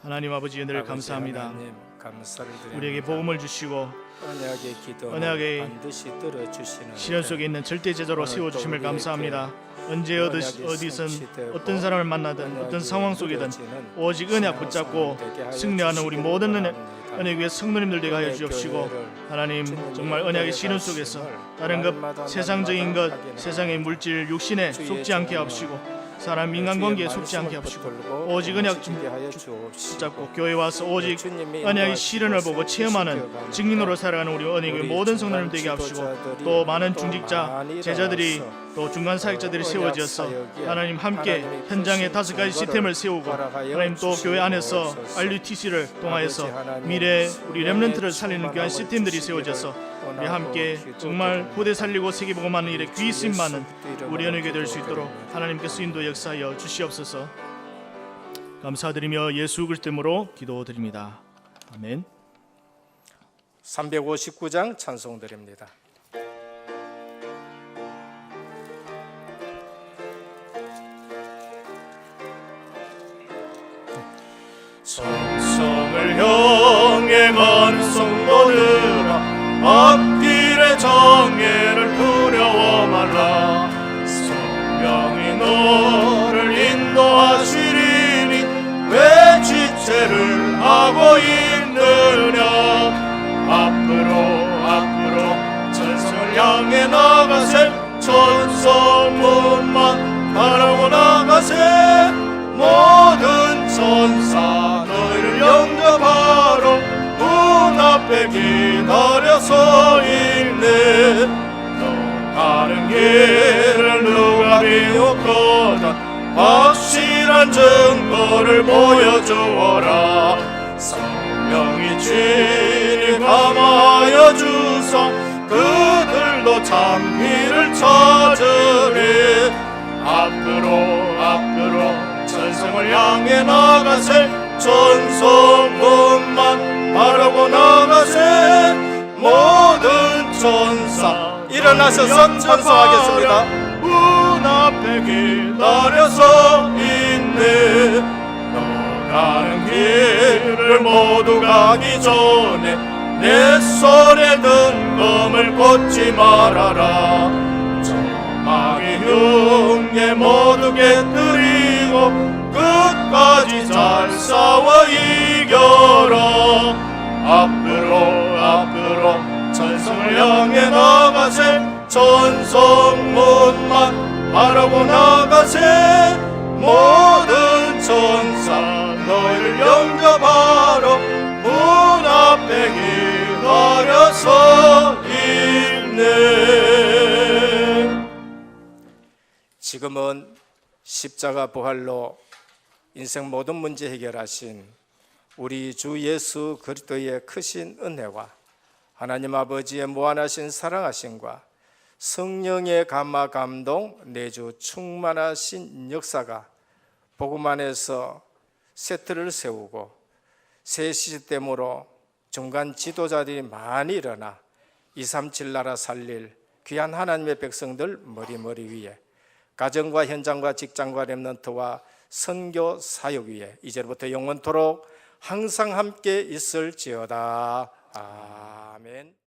하나님 아버지 늘 감사합니다. 하나님, 감사를 드립니다. 우리에게 복음을 주시고 언약의 기도 언약의 반드시 들어주시는 실현 속에 있는 절대 제자로 세워주심을 감사합니다. 언제 어디선 어떤 사람을 만나든 어떤 상황 속이든 오직 언약 붙잡고 승리하는 우리 모든 언약의 성도님들 되게 하여 주옵시고 하나님 정말 언약의 실현 속에서 다른 것 세상적인 것 세상의 물질 육신에 속지 않게 하옵시고 사람 인간관계에 속지 않게 하옵시고 오직 언약 붙잡고 교회 와서 오직 언약의 실현을 보고 체험하는 증인으로 살아가는 우리 언약의 모든 성도님 되게 하옵시고 또 많은 중직자 제자들이 또 중간 사역자들이 세워져서 하나님 함께 현장에 5가지 시스템을 세우고 하나님 또 교회 안에서 RUTC를 통하여서 미래 우리 렘넌트를 살리는 귀한 시스템들이 세워져서 우리 함께 정말 후대 살리고 세계 복음하는 일에 귀 쓰임 많은 우리 언약이 될 수 있도록 하나님께서 인도 역사하여 주시옵소서. 감사드리며 예수 그리스도 이름으로 기도드립니다. 아멘. 359장 찬송드립니다. 성성을 향해 많은 성도들아 앞길의 장애를 두려워 말라. 성령이 너를 인도하시리니 왜 지체를 하고 있느냐. 앞으로 천성을 향해 나가세. 천성문만 바라고 나가세. 모든 천사 너희를 영접하러 문 앞에 기다려 서 있네. 너 가는 길을 누가 비웃거든 확실한 증거를 보여주어라. 성령이 진히 감하여 주사 그들도 장미를 찾으리. 앞으로 천성을 향해 나가세. 천성문만 바라고 나가세. 모든 천사 일어나셔서 찬송하겠습니다. 문 앞에 기다려서 있네. 너 가는 길을 모두 가기 전에 내 손에 든 검을 꽂지 말아라. 저마귀 흉에 모두 깨뜨리고 끝까지 잘 싸워 이겨라. 앞으로 천성을 향해 나가세. 천성문만 바라고 나가세. 모든 천사 너희를 영접하러 문 앞에 기다려서 있네. 지금은 십자가 부활로 인생 모든 문제 해결하신 우리 주 예수 그리스도의 크신 은혜와 하나님 아버지의 무한하신 사랑하심과 성령의 감화 감동 내주 충만하신 역사가 복음 안에서 세트를 세우고 새 시스템으로 중간 지도자들이 많이 일어나 237 나라 살릴 귀한 하나님의 백성들 머리 위에 가정과 현장과 직장과 렘넌트와 선교 사역 위에 이제부터 영원토록 항상 함께 있을지어다. 아멘.